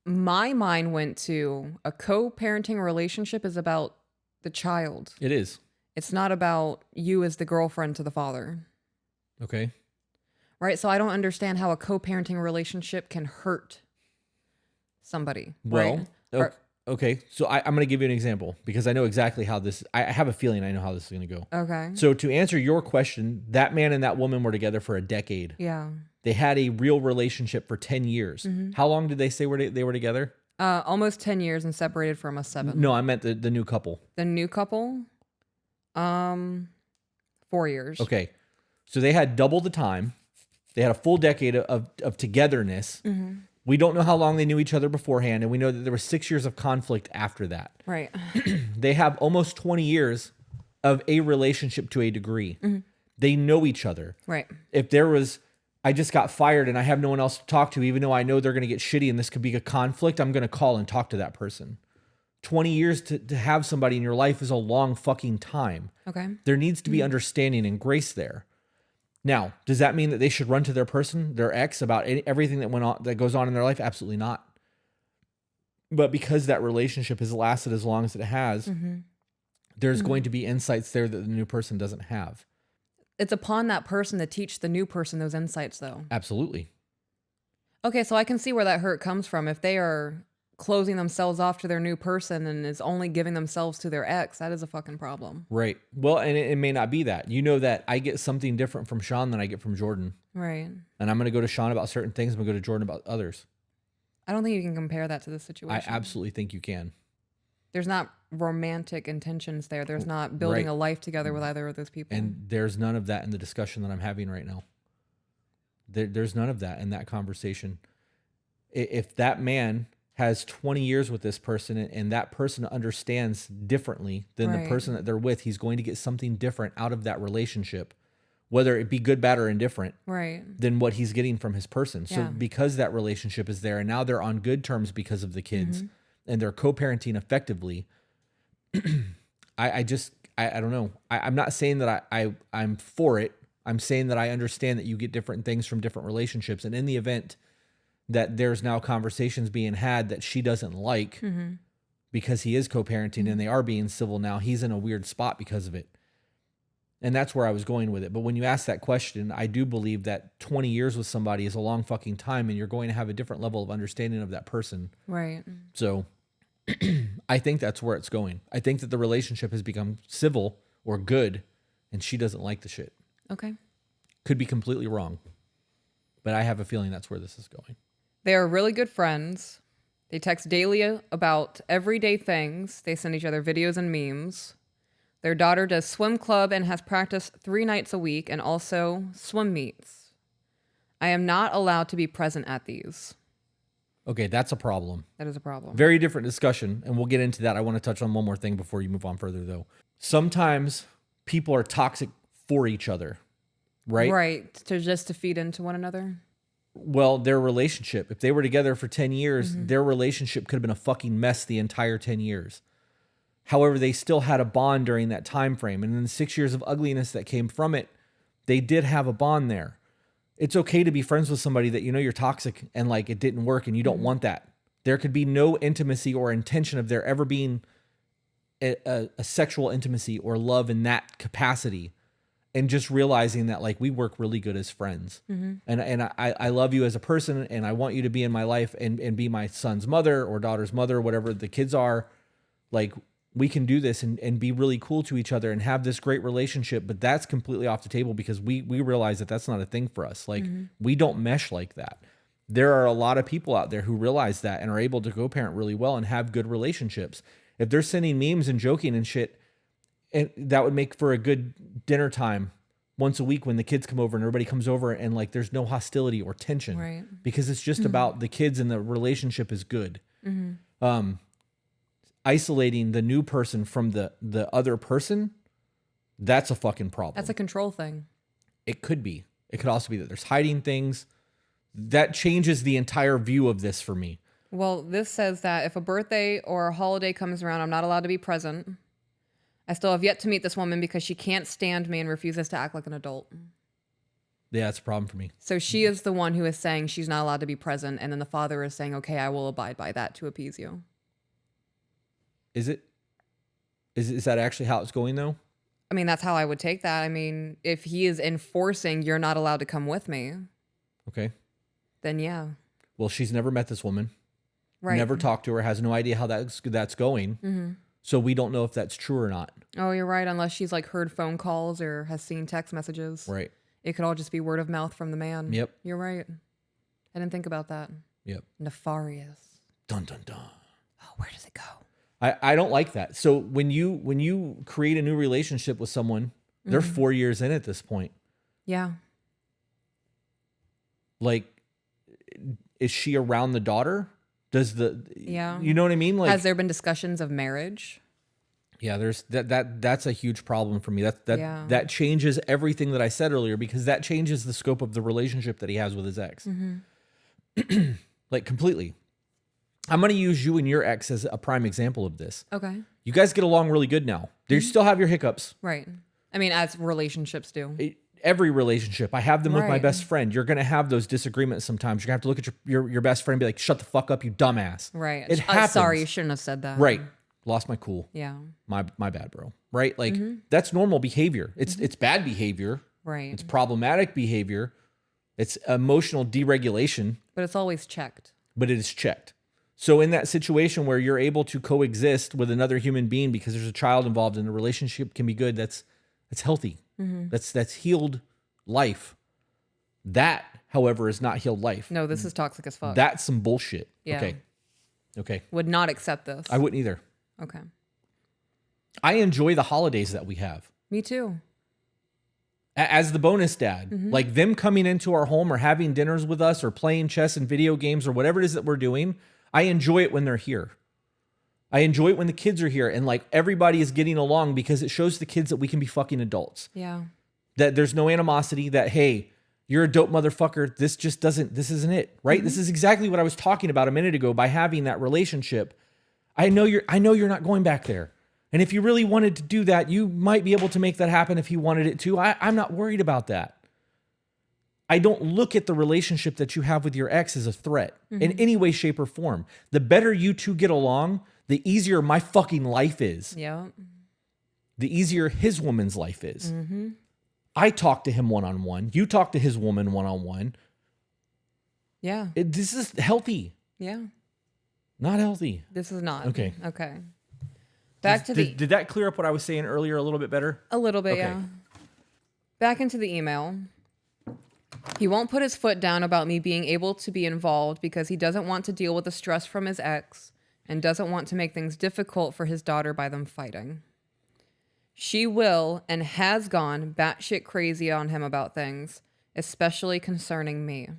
my mind went to a co-parenting relationship is about the child. it is. It's not about you as the girlfriend to the father. Okay. Right? So I don't understand how a co-parenting relationship can hurt somebody. Well, right? okay. So I'm going to give you an example because I know exactly how this, I have a feeling I know how this is going to go. Okay. So to answer your question, that man and that woman were together for a decade. Yeah. They had a real relationship for 10 years. How long did they say they were together? Almost 10 years and separated for almost 7. No, I meant the new couple. The new couple? 4 years. Okay. So they had double the time. They had a full decade of togetherness. We don't know how long they knew each other beforehand, and we know that there was 6 years of conflict after that. Right. They have almost 20 years of a relationship to a degree. They know each other. Right. If there was, I just got fired and I have no one else to talk to, even though I know they're going to get shitty and this could be a conflict, I'm going to call and talk to that person. 20 years to have somebody in your life is a long fucking time. Okay. There needs to be understanding and grace there. Now, does that mean that they should run to their person, their ex, about everything that goes on in their life? Absolutely not. But because that relationship has lasted as long as it has, there's going to be insights there that the new person doesn't have. It's upon that person to teach the new person those insights, though. Absolutely. Okay, so I can see where that hurt comes from. If they are closing themselves off to their new person and is only giving themselves to their ex, that is a fucking problem. Right. Well, and it may not be that. You know that I get something different from Sean than I get from Jordan. Right. And I'm going to go to Sean about certain things. I'm going to go to Jordan about others. I don't think you can compare that to this I situation. absolutely think you can. There's not romantic intentions there. There's not building a life together with either of those people. And there's none of that in the discussion that I'm having right now. There's none of that in that conversation. If that man has 20 years with this person and that person understands differently than the person that they're with, he's going to get something different out of that relationship, whether it be good, bad, or indifferent, than what he's getting from his person. So because that relationship is there and now they're on good terms because of the kids and they're co-parenting effectively, I don't know. I'm not saying that I'm for it. I'm saying that I understand that you get different things from different relationships. And in the event that there's now conversations being had that she doesn't like because he is co-parenting and they are being civil now, he's in a weird spot because of it. And that's where I was going with it. But when you ask that question, I do believe that 20 years with somebody is a long fucking time and you're going to have a different level of understanding of that person. Right. So I think that's where it's going. I think that the relationship has become civil or good and she doesn't like the shit. Okay. Could be completely wrong. But I have a feeling that's where this is going. They are really good friends. They text daily about everyday things. They send each other videos and memes. Their daughter does swim club and has practice 3 nights a week and also swim meets. I am not allowed to be present at these. Okay, that's a problem. That is a problem. Very different discussion, and we'll get into that. I want to touch on one more thing before you move on further, though. Sometimes people are toxic for each other, right? Right, to feed into one another. Well, their relationship, if they were together for 10 years, their relationship could have been a fucking mess the entire 10 years. However, they still had a bond during that time frame. And in the 6 years of ugliness that came from it, they did have a bond there. It's okay to be friends with somebody that you know you're toxic and like it didn't work and you don't want that. There could be no intimacy or intention of there ever being a sexual intimacy or love in that capacity. And just realizing that like we work really good as friends. And I love you as a person and I want you to be in my life and be my son's mother or daughter's mother, whatever the kids are. Like we can do this and be really cool to each other and have this great relationship. But that's completely off the table because we realize that that's not a thing for us. Like we don't mesh like that. There are a lot of people out there who realize that and are able to co-parent really well and have good relationships. If they're sending memes and joking and shit, and that would make for a good dinner time once a week when the kids come over and everybody comes over and like there's no hostility or tension, Right. because it's just about the kids and the relationship is good. Isolating the new person from the other person, that's a fucking problem. That's a control thing. It could be. It could also be that there's hiding things. That changes the entire view of this for me. Well, this says that if a birthday or a holiday comes around, I'm not allowed to be present. I still have yet to meet this woman because she can't stand me and refuses to act like an adult. Yeah, that's a problem for me. So she is the one who is saying she's not allowed to be present, and then the father is saying, okay, I will abide by that to appease you. Is it? Is that actually how it's going though? I mean, that's how I would take that. I mean, if he is enforcing you're not allowed to come with me, Okay. then yeah. Well, she's never met this woman. Right. Never talked to her, has no idea how that's going. So we don't know if that's true or not. Oh, you're right. Unless she's like heard phone calls or has seen text messages. Right. It could all just be word of mouth from the man. Yep. You're right. I didn't think about that. Yep. Nefarious. Dun dun dun. Oh, where does it go? I don't like that. So when you create a new relationship with someone, they're 4 years in at this point. Yeah. Like, is she around the daughter? Does Yeah. You know what I mean? Like, Has there been discussions of marriage? yeah, there's that's a huge problem for me. Yeah. That changes everything that I said earlier because that changes the scope of the relationship that he has with his ex. Like completely. I'm going to use you and your ex as a prime example of this. Okay. You guys get along really good now. You still have your hiccups. Right. I mean, as relationships do. Every relationship, I have them with my Right. best friend. You're going to have those disagreements sometimes. You're going to have to look at your best friend and be like, shut the fuck up, you dumbass. Right. It happens. Sorry, you shouldn't have said that. Right. Lost my cool. Yeah. My bad, bro. Right? Like, that's normal behavior. It's bad behavior. Right. It's problematic behavior. It's emotional deregulation, But it's always checked. but it is checked. So in that situation where you're able to coexist with another human being because there's a child involved and the relationship can be good, that's healthy. That's healed life. That, however, is not healed life. No, this is toxic as fuck. That's some bullshit. Yeah. Okay. Would not accept this. I wouldn't either. Okay. I enjoy the holidays that we have. Me too. As the bonus dad, like them coming into our home or having dinners with us or playing chess and video games or whatever it is that we're doing, I enjoy it when they're here. I enjoy it when the kids are here and like everybody is getting along because it shows the kids that we can be fucking adults. Yeah. That there's no animosity, that, hey, you're a dope motherfucker. This isn't it, right? This is exactly what I was talking about a minute ago by having that relationship. I know you're not going back there. And if you really wanted to do that, you might be able to make that happen if you wanted it to. I'm not worried about that. I don't look at the relationship that you have with your ex as a threat in any way, shape, or form. The better you two get along, the easier my fucking life is. Yeah. The easier his woman's life is. I talk to him one-on-one. You talk to his woman one-on-one. Yeah. This is healthy. Yeah. Not healthy. This is not. Okay. Okay. Back to the Did that clear up what I was saying earlier a little bit better? a little bit, Okay. yeah. Back into the email. He won't put his foot down about me being able to be involved because he doesn't want to deal with the stress from his ex and doesn't want to make things difficult for his daughter by them fighting. She will and has gone batshit crazy on him about things, especially concerning me.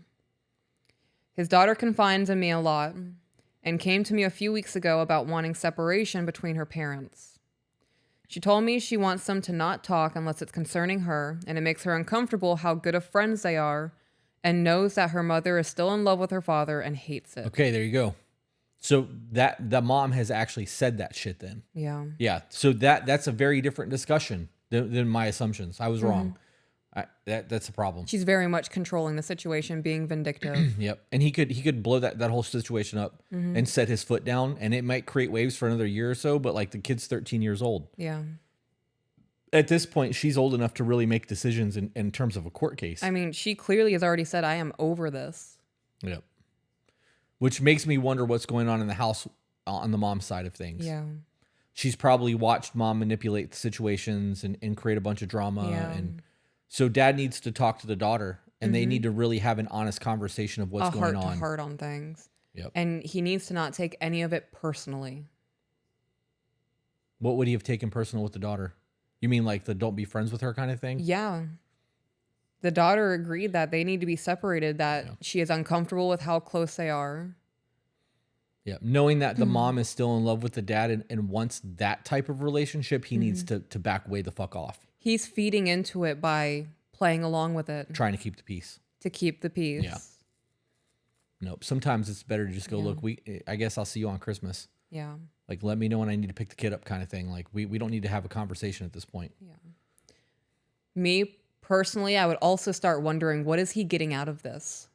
His daughter confides in me a lot and came to me a few weeks ago about wanting separation between her parents. She told me she wants them to not talk unless it's concerning her, and it makes her uncomfortable how good of friends they are, and knows that her mother is still in love with her father and hates it. Okay, there you go. So that the mom has actually said that shit then. Yeah. Yeah. So that's a very different discussion than my assumptions. I was wrong. That's a problem. She's very much controlling the situation, being vindictive. Yep. And he could blow that whole situation up and set his foot down, and it might create waves for another year or so, but like the kid's 13 years old. Yeah. At this point, she's old enough to really make decisions in terms of a court case. I mean, she clearly has already said, I am over this. Yep. Which makes me wonder what's going on in the house on the mom's side of things. Yeah. She's probably watched mom manipulate the situations and create a bunch of drama. Yeah. And so dad needs to talk to the daughter, and they need to really have an honest conversation of what's going on. Heart to heart on things. Yep. And he needs to not take any of it personally. What would he have taken personal with the daughter? You mean like the don't be friends with her kind of thing? Yeah. The daughter agreed that they need to be separated, that she is uncomfortable with how close they are. Yeah. Knowing that the mom is still in love with the dad and wants that type of relationship, he needs to back way the fuck off. He's feeding into it by playing along with it. Trying to keep the peace. To keep the peace. Yeah. Nope. Sometimes it's better to just go, look, I guess I'll see you on Christmas. Yeah. Like, let me know when I need to pick the kid up kind of thing. Like, we don't need to have a conversation at this point. Yeah. Me personally, I would also start wondering, what is he getting out of this?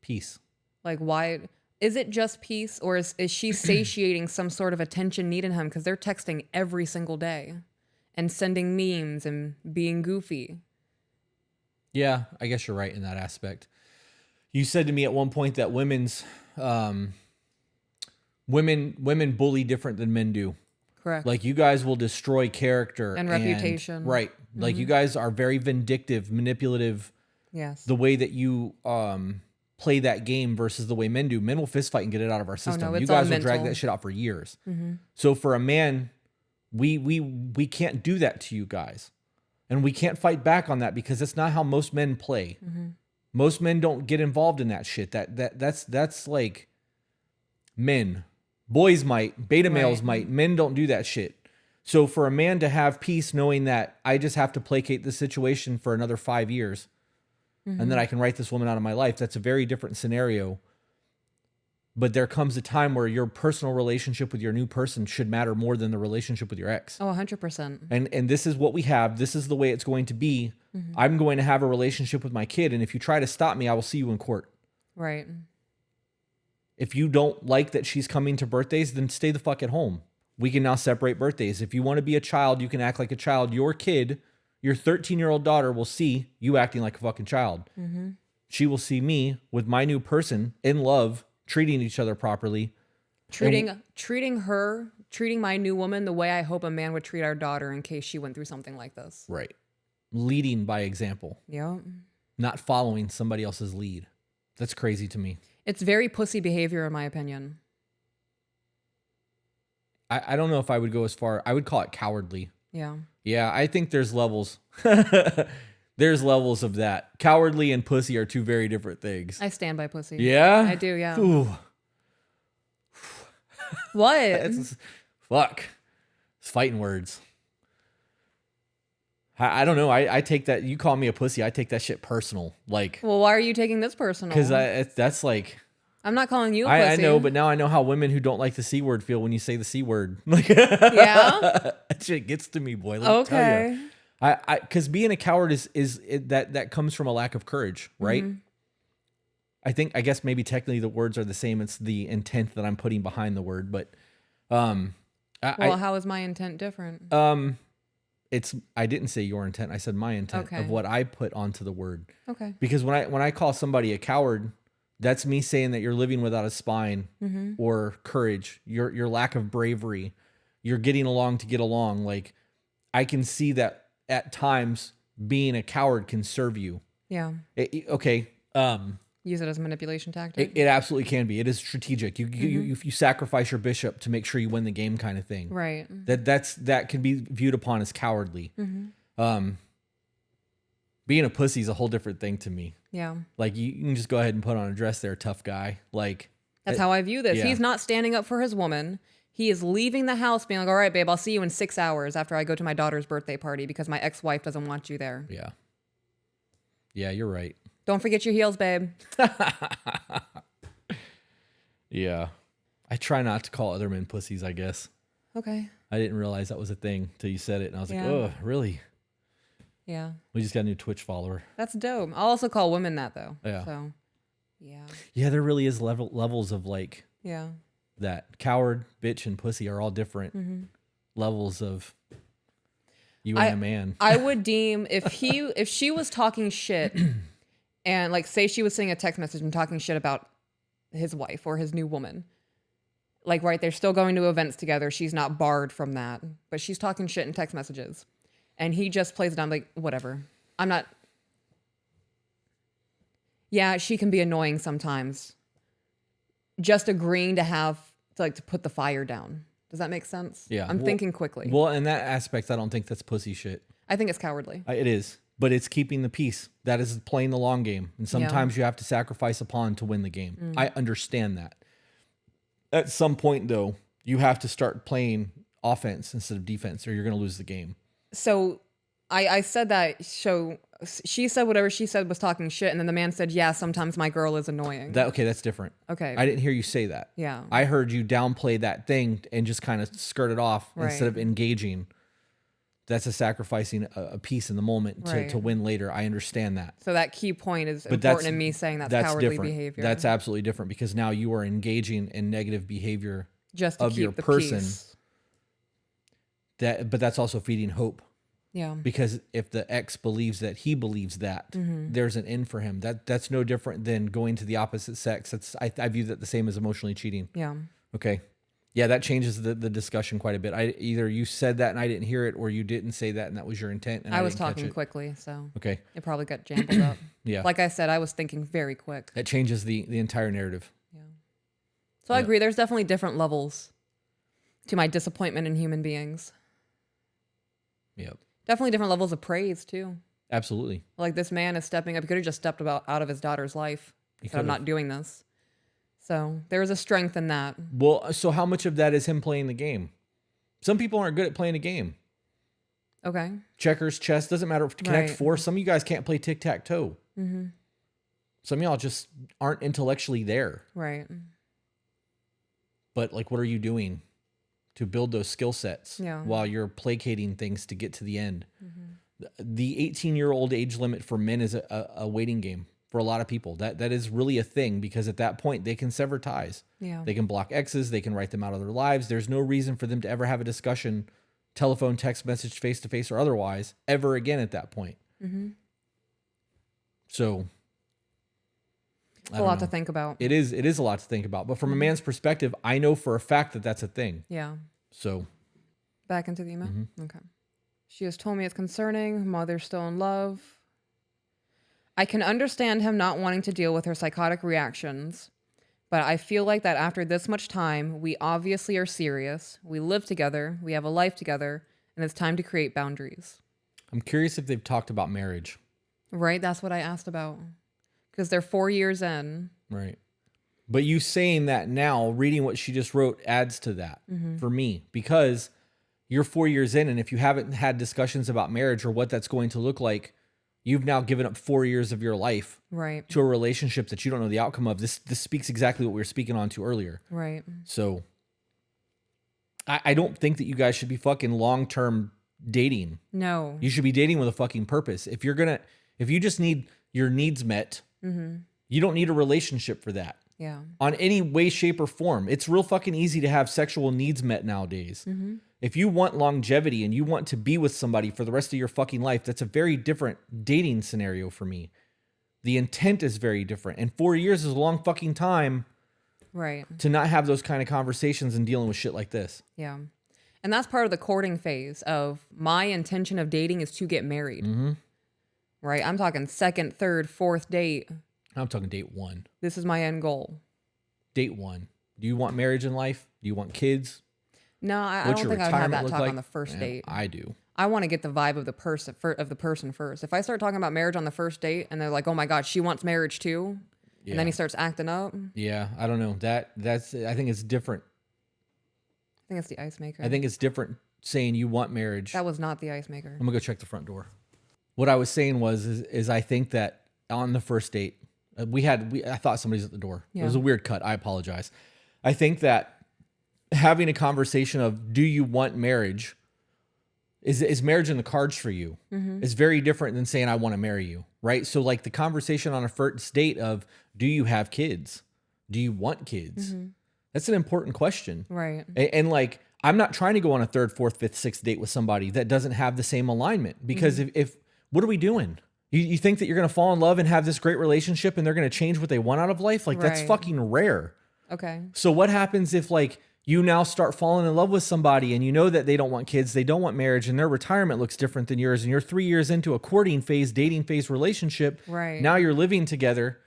Peace. Like, why? Is it just peace, or is she satiating some sort of attention need in him? Because they're texting every single day and sending memes and being goofy. Yeah, I guess you're right in that aspect. You said to me at one point that women bully different than men do. Correct. Like, you guys will destroy character and reputation. Right. Like, you guys are very vindictive, manipulative. Yes. The way that you play that game versus the way men do. Men will fist fight and get it out of our system. No, it's you guys all will drag mental. that shit out for years. So for a man, we can't do that to you guys. And we can't fight back on that because that's not how most men play. Most men don't get involved in that shit. That's like men. Boys might, beta males might, men don't do that shit. So for a man to have peace knowing that I just have to placate the situation for another 5 years and then I can write this woman out of my life, that's a very different scenario. But there comes a time where your personal relationship with your new person should matter more than the relationship with your ex. Oh, 100%. And this is what we have. This is the way it's going to be. I'm going to have a relationship with my kid, and if you try to stop me, I will see you in court. Right. If you don't like that she's coming to birthdays, then stay the fuck at home. We can now separate birthdays. If you want to be a child, you can act like a child. Your kid, your 13-year-old daughter will see you acting like a fucking child. She will see me with my new person in love, treating each other properly. Treating my new woman the way I hope a man would treat our daughter in case she went through something like this. Right. Leading by example. Yeah. Not following somebody else's lead. That's crazy to me. It's very pussy behavior, in my opinion. I don't know if I would go as far. I would call it cowardly. Yeah. Yeah, I think there's levels. There's levels of that. Cowardly and pussy are two very different things. I stand by pussy. Yeah? I do, yeah. Ooh. What? Fuck. It's fighting words. I don't know. I take that. You call me a pussy. I take that shit personal. Like, Well, why are you taking this personal? because that's like, I'm not calling you a I pussy. know, but now I know how women who don't like the C word feel when you say the C word. Like, Yeah? that shit gets to me, boy. Let me tell Okay. you. Because being a coward that comes from a lack of courage, right? I guess maybe technically the words are the same. It's the intent that I'm putting behind the word, but How is my intent different? I didn't say your intent. I said my intent Okay. of what I put onto the word. Okay. Because when I call somebody a coward, that's me saying that you're living without a spine or courage, your lack of bravery, you're getting along to get along. Like, I can see that at times being a coward can serve you. Yeah. Okay. Use it as a manipulation tactic. It absolutely can be. It is strategic. You sacrifice your bishop to make sure you win the game, kind of thing. Right. That can be viewed upon as cowardly. Being a pussy is a whole different thing to me. Yeah. Like, you can just go ahead and put on a dress there, tough guy. Like, That's how I view this. yeah. He's not standing up for his woman. He is leaving the house being like, all right, babe, I'll see you in 6 hours after I go to my daughter's birthday party because my ex-wife doesn't want you there. yeah. Yeah, you're right. Don't forget your heels, babe. Yeah. I try not to call other men pussies, I guess. Okay. I didn't realize that was a thing till you said it. And I was like, Yeah. oh, really? Yeah. We just got a new Twitch follower. That's dope. I'll also call women that though. Yeah. So, yeah. Yeah, there really is levels of like Yeah. that. Coward, bitch, and pussy are all different levels of you and a man. I would deem if she was talking shit and like say she was sending a text message and talking shit about his wife or his new woman. Like, right, they're still going to events together. She's not barred from that, but she's talking shit in text messages. And he just plays it down like, whatever. I'm not. Yeah, she can be annoying sometimes. Just agreeing to put the fire down. Does that make sense? Yeah. I'm thinking quickly. Well, in that aspect, I don't think that's pussy shit. I think it's cowardly. It is, but it's keeping the peace. That is playing the long game. And sometimes you have to sacrifice a pawn to win the game. I understand that. At some point, though, you have to start playing offense instead of defense or you're going to lose the game. So I said that. So she said whatever she said was talking shit. And then the man said, yeah, sometimes my girl is annoying. Okay, that's different. Okay. I didn't hear you say that. Yeah. I heard you downplay that thing and just kind of skirt it off instead of engaging. That's a sacrificing a piece in the moment to win later. I understand that. So that key point is important in me saying that's cowardly different. behavior. That's absolutely different because now you are engaging in negative behavior just to of keep your the person. Peace. But that's also feeding hope. Yeah. Because if the ex believes that he believes that, there's an end for him. That's no different than going to the opposite sex. I view that the same as emotionally cheating. Yeah. Okay. Yeah, that changes the discussion quite a bit. Either you said that and I didn't hear it, or you didn't say that and that was your intent. And I was didn't catch talking it. quickly, so Okay. it probably got jumbled up. Yeah. Like I said, I was thinking very quick. That changes the entire narrative. Yeah. So I agree. There's definitely different levels to my disappointment in human beings. Yep. Definitely different levels of praise too. Absolutely. Like this man is stepping up. He could have just stepped out of his daughter's life. So I'm not doing this. So there is a strength in that. Well, so how much of that is him playing the game? Some people aren't good at playing a game. Okay. Checkers, chess, doesn't matter. Connect Four. Some of you guys can't play tic-tac-toe. Mm-hmm. Some of y'all just aren't intellectually there. Right. But like, what are you doing to build those skill sets while you're placating things to get to the end? Mm-hmm. The 18-year-old age limit for men is a waiting game for a lot of people. That is really a thing because at that point they can sever ties. Yeah. They can block exes. They can write them out of their lives. There's no reason for them to ever have a discussion, telephone, text message, face-to-face or otherwise, ever again at that point. Mm-hmm. So it's a lot to think about. It is a lot to think about. But from a man's perspective, I know for a fact that that's a thing. Yeah. So back into the email. Okay. She has told me it's concerning. Mother's still in love. I can understand him not wanting to deal with her psychotic reactions, but I feel like that after this much time, we obviously are serious. We live together. We have a life together, and it's time to create boundaries. I'm curious if they've talked about marriage. Right? That's what I asked about. Because they're 4 years in. Right. But you saying that now, reading what she just wrote adds to that for me, because you're 4 years in, and if you haven't had discussions about marriage or what that's going to look like, you've now given up 4 years of your life to a relationship that you don't know the outcome of. This speaks exactly what we were speaking on to earlier. Right. So I don't think that you guys should be fucking long-term dating. No. You should be dating with a fucking purpose. If you just need your needs met, you don't need a relationship for that. Yeah. On any way, shape, or form. It's real fucking easy to have sexual needs met nowadays. If you want longevity and you want to be with somebody for the rest of your fucking life, that's a very different dating scenario for me. The intent is very different. And 4 years is a long fucking time to not have those kind of conversations and dealing with shit like this. Yeah. And that's part of the courting phase of my intention of dating is to get married. Right? I'm talking second, third, fourth date. I'm talking date one. This is my end goal. Date one. Do you want marriage in life? Do you want kids? No, I don't think I would have that talk on the first date. I do. I want to get the vibe of the person first. If I start talking about marriage on the first date and they're like, "Oh my God, she wants marriage too," and then he starts acting up. Yeah, I don't know. That's. I think it's different. I think it's the ice maker. I think it's different saying you want marriage. That was not the ice maker. I'm gonna go check the front door. What I was saying is I think that on the first date I thought somebody's at the door. Yeah. It was a weird cut. I apologize. I think that having a conversation of, do you want marriage? Is marriage in the cards for you? Is very different than saying, I want to marry you, right? So like the conversation on a first date of, do you have kids? Do you want kids? That's an important question. Right. And like, I'm not trying to go on a third, fourth, fifth, sixth date with somebody that doesn't have the same alignment, because if what are we doing? You think that you're going to fall in love and have this great relationship and they're going to change what they want out of life? Like that's Right. fucking rare. Okay. So what happens if like you now start falling in love with somebody and you know that they don't want kids, they don't want marriage, and their retirement looks different than yours, and you're 3 years into a courting phase, dating phase relationship. Right. Now you're living together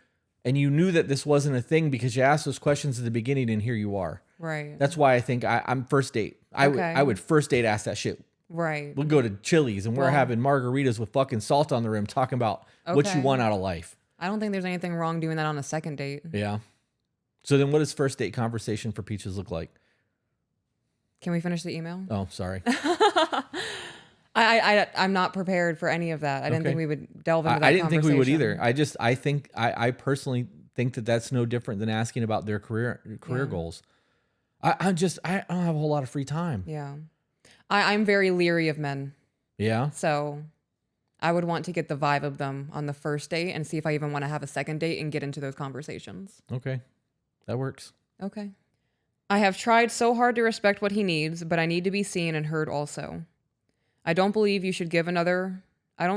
and you knew that this wasn't a thing because you asked those questions at the beginning, and here you are. Right. That's why I think I'm first date. I would first date ask that shit. Right. We'll go to Chili's and we're Well- having margaritas with fucking salt on the rim, talking about what you Okay. want out of life. I don't think there's anything wrong doing that on a second date. Yeah. So then what does first date conversation for Peaches look like? Can we finish the email? Oh, sorry. I'm not prepared for any of that. I didn't think we would delve into that. I didn't think we would either. conversation. I personally think that that's no different than asking about their career goals. I don't have a whole lot of free time. Yeah. I'm very leery of men. Yeah. So I would want to get the vibe of them on the first date and see if I even want to have a second date and get into those conversations. Okay. That works. Okay. I have tried so hard to respect what he needs, but I need to be seen and heard also. I don't believe you should give I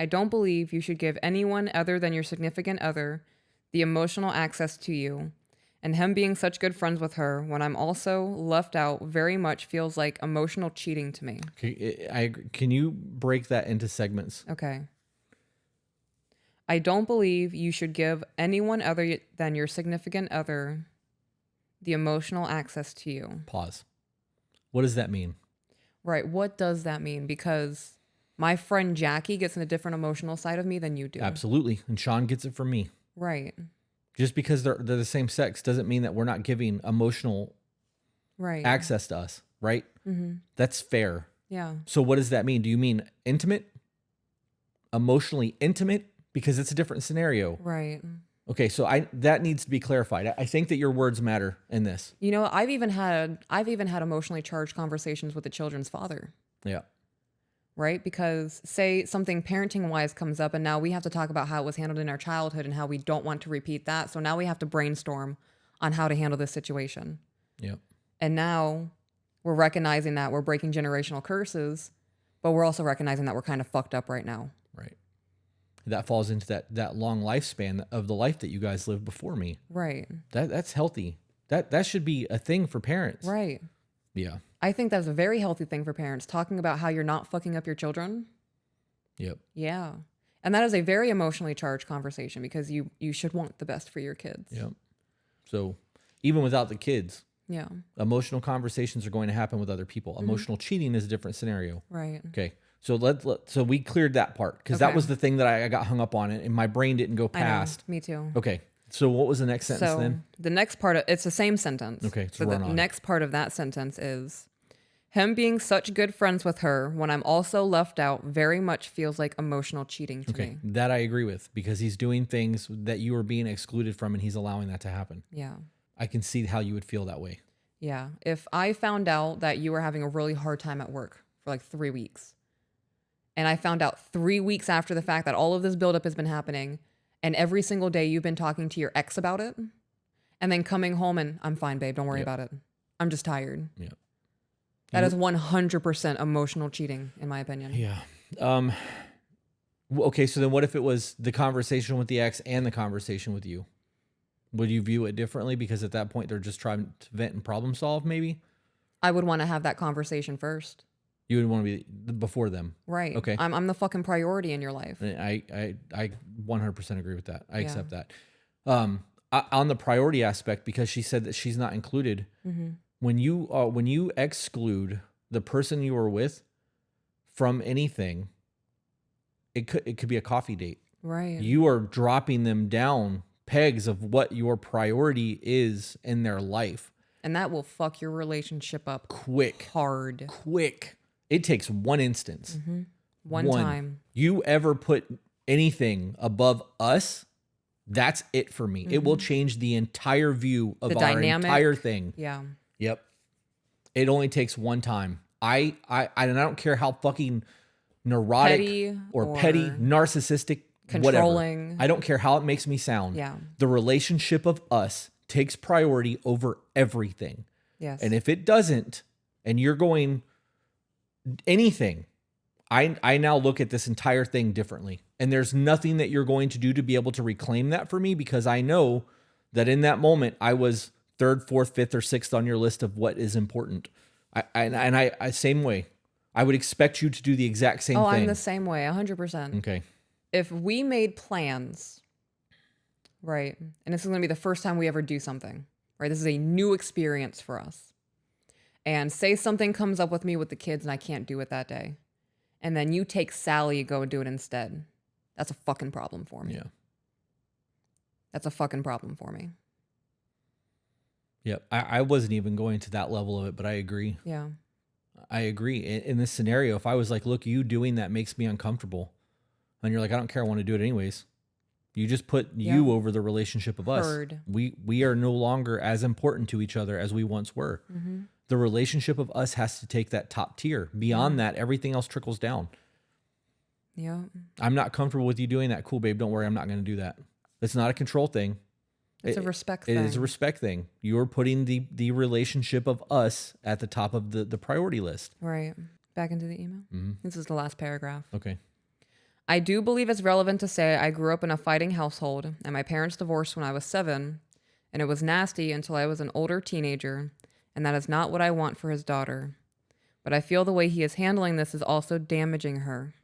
don't believe you should give anyone other than your significant other the emotional access to you. And him being such good friends with her when I'm also left out very much feels like emotional cheating to me. Can you break that into segments? Okay. I don't believe you should give anyone other than your significant other the emotional access to you. Pause. What does that mean? Right. What does that mean? Because my friend Jackie gets in a different emotional side of me than you do. Absolutely. And Sean gets it from me. Right. Just because they're the same sex doesn't mean that we're not giving emotional Right. access to us, right? Mm-hmm. That's fair. Yeah. So what does that mean? Do you mean intimate? Emotionally intimate? Because it's a different scenario. Right. Okay, so that needs to be clarified. I think that your words matter in this. You know, I've even had emotionally charged conversations with the children's father. Yeah. Right? Because say something parenting wise comes up and now we have to talk about how it was handled in our childhood and how we don't want to repeat that. So now we have to brainstorm on how to handle this situation. Yep. And now we're recognizing that we're breaking generational curses, but we're also recognizing that we're kind of fucked up right now. Right. That falls into that long lifespan of the life that you guys lived before me. Right. That's healthy. That should be a thing for parents. Right. Yeah. I think that's a very healthy thing for parents, talking about how you're not fucking up your children. Yep. Yeah. And that is a very emotionally charged conversation because you should want the best for your kids. Yep. So even without the kids, Yeah. emotional conversations are going to happen with other people. Emotional cheating is a different scenario. Right. Okay. So so we cleared that part because that Okay. was the thing that I got hung up on, and my brain didn't go I know. past. Me too. Okay. So what was the next sentence So then? the next part of it's the same sentence. Okay, so So the run on. next part of that sentence is him being such good friends with her when I'm also left out very much feels like emotional cheating to Okay. me. That I agree with because he's doing things that you are being excluded from, and he's allowing that to happen. Yeah. I can see how you would feel that way. Yeah. If I found out that you were having a really hard time at work for like 3 weeks, and I found out 3 weeks after the fact that all of this buildup has been happening, and every single day you've been talking to your ex about it, and then coming home and I'm fine, babe, don't worry Yep. about it. I'm just tired. Yeah. That is 100% emotional cheating, in my opinion. Yeah. Okay. So then what if it was the conversation with the ex and the conversation with you? Would you view it differently? Because at that point, they're just trying to vent and problem solve, maybe? I would want to have that conversation first. You would want to be before them. Right. Okay. I'm the fucking priority in your life. And I 100% agree with that. I accept that. On the priority aspect, because she said that she's not included, when you exclude the person you were with from anything, it could be a coffee date. Right. You are dropping them down pegs of what your priority is in their life. And that will fuck your relationship up Quick. hard. It takes one instance. One time. You ever put anything above us, that's it for me. It will change the entire view of The our dynamic. entire thing. Yeah. Yep. It only takes one time. And I don't care how fucking neurotic Petty or petty, narcissistic, controlling. whatever. I don't care how it makes me sound. Yeah. The relationship of us takes priority over everything. Yes. And if it doesn't, and you're going anything, I now look at this entire thing differently. And there's nothing that you're going to do to be able to reclaim that for me, because I know that in that moment I was third, fourth, fifth, or sixth on your list of what is important. I same way. I would expect you to do the exact same thing. I'm the same way, 100%. Okay. If we made plans, right, and this is going to be the first time we ever do something, right? This is a new experience for us. And say something comes up with me with the kids and I can't do it that day. And then you take Sally and go and do it instead. That's a fucking problem for me. Yeah. That's a fucking problem for me. Yep. I wasn't even going to that level of it, but I agree. Yeah. I agree. In this scenario, if I was like, look, you doing that makes me uncomfortable. And you're like, I don't care. I want to do it anyways. You just put you over the relationship of us. We are no longer as important to each other as we once were. Mm-hmm. The relationship of us has to take that top tier. Beyond that, everything else trickles down. Yeah. I'm not comfortable with you doing that. Cool, babe. Don't worry. I'm not going to do that. It's not a control thing. It's a respect thing. It is a respect thing. You're putting the relationship of us at the top of the priority list. Right. Back into the email. Mm-hmm. This is the last paragraph. Okay. I do believe it's relevant to say I grew up in a fighting household and my parents divorced when I was 7, and it was nasty until I was an older teenager, and that is not what I want for his daughter. But I feel the way he is handling this is also damaging her.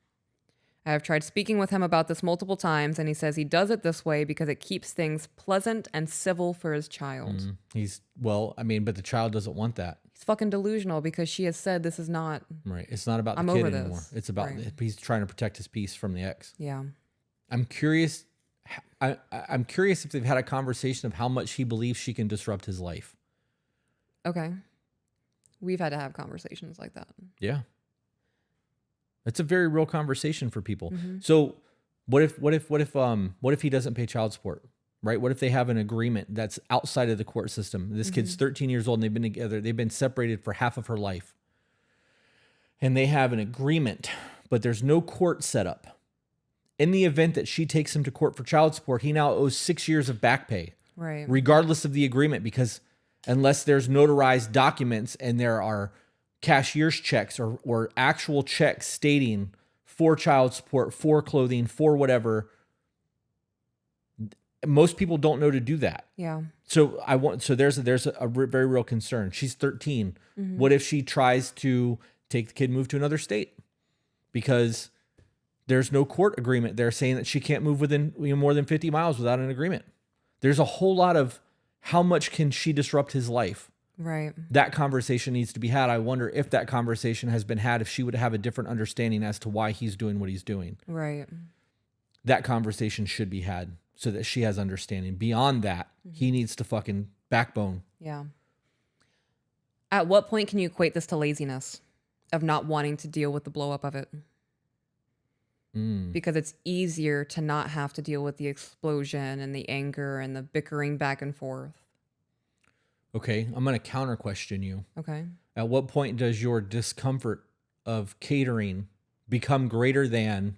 I have tried speaking with him about this multiple times, and he says he does it this way because it keeps things pleasant and civil for his child. But the child doesn't want that. He's fucking delusional because she has said this is not... Right. It's not about the I'm kid over anymore. this. It's about, he's trying to protect his peace from the ex. Yeah. I'm curious. I'm curious if they've had a conversation of how much he believes she can disrupt his life. Okay. We've had to have conversations like that. Yeah. It's a very real conversation for people. Mm-hmm. So what if he doesn't pay child support, right? What if they have an agreement that's outside of the court system? This kid's 13 years old and they've been together. They've been separated for half of her life. And they have an agreement, but there's no court set up. In the event that she takes him to court for child support, he now owes 6 years of back pay, right? Regardless of the agreement, because unless there's notarized documents and there are cashier's checks or actual checks stating for child support, for clothing, for whatever, most people don't know to do that. Yeah. So there's a very real concern. She's 13. Mm-hmm. What if she tries to take the kid and move to another state? Because there's no court agreement. They're saying that she can't move within more than 50 miles without an agreement. There's a whole lot of how much can she disrupt his life? Right. That conversation needs to be had. I wonder if that conversation has been had, if she would have a different understanding as to why he's doing what he's doing. Right. That conversation should be had so that she has understanding. Beyond that, he needs to fucking backbone. Yeah. At what point can you equate this to laziness of not wanting to deal with the blow up of it? Because it's easier to not have to deal with the explosion and the anger and the bickering back and forth. Okay, I'm going to counter question you. Okay. At what point does your discomfort of catering become greater than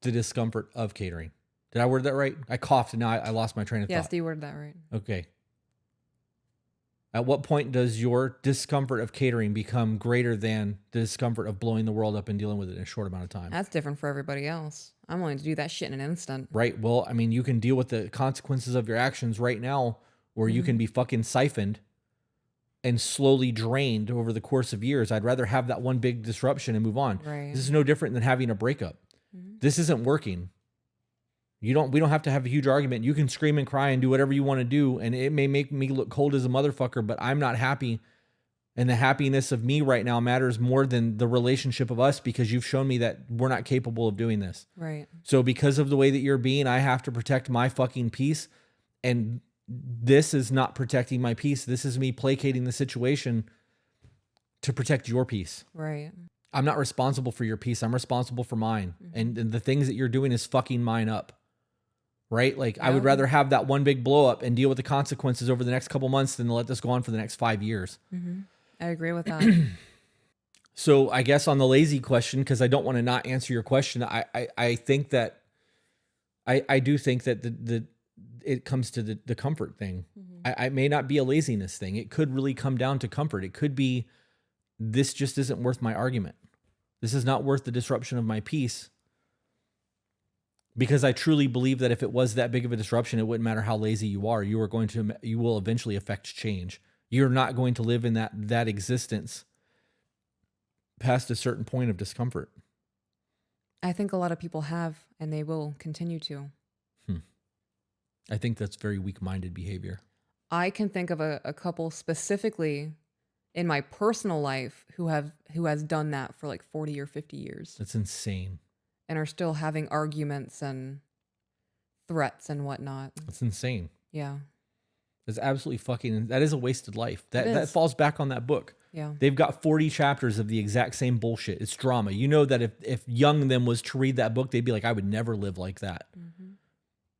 the discomfort of catering? Did I word that right? I coughed and now I lost my train of thought. Yes, you worded that right. Okay. At what point does your discomfort of catering become greater than the discomfort of blowing the world up and dealing with it in a short amount of time? That's different for everybody else. I'm willing to do that shit in an instant. Right. Well, I mean, you can deal with the consequences of your actions right now, or you can be fucking siphoned and slowly drained over the course of years. I'd rather have that one big disruption and move on. Right. This is no different than having a breakup. This isn't working. We don't have to have a huge argument. You can scream and cry and do whatever you want to do, and it may make me look cold as a motherfucker, but I'm not happy. And the happiness of me right now matters more than the relationship of us, because you've shown me that we're not capable of doing this. Right. So because of the way that you're being, I have to protect my fucking peace. And this is not protecting my peace. This is me placating the situation to protect your peace. Right. I'm not responsible for your peace. I'm responsible for mine. And the things that you're doing is fucking mine up. right? Like I would rather have that one big blow up and deal with the consequences over the next couple months than to let this go on for the next 5 years. I agree with that. So I guess on the lazy question, because I don't want to not answer your question, I think that I do think that it comes to the comfort thing. I may not be a laziness thing. It could really come down to comfort. It could be, this just isn't worth my argument. This is not worth the disruption of my peace. Because I truly believe that if it was that big of a disruption, it wouldn't matter how lazy you are. You will eventually affect change. You're not going to live in that existence past a certain point of discomfort. I think a lot of people have, and they will continue to. I think that's very weak-minded behavior. I can think of a couple specifically in my personal life who has done that for like 40 or 50 years. That's insane. And are still having arguments and threats and whatnot. That's insane. Yeah. It's absolutely that is a wasted life. That falls back on that book. Yeah. They've got 40 chapters of the exact same bullshit. It's drama. You know that if young them was to read that book, they'd be like, I would never live like that.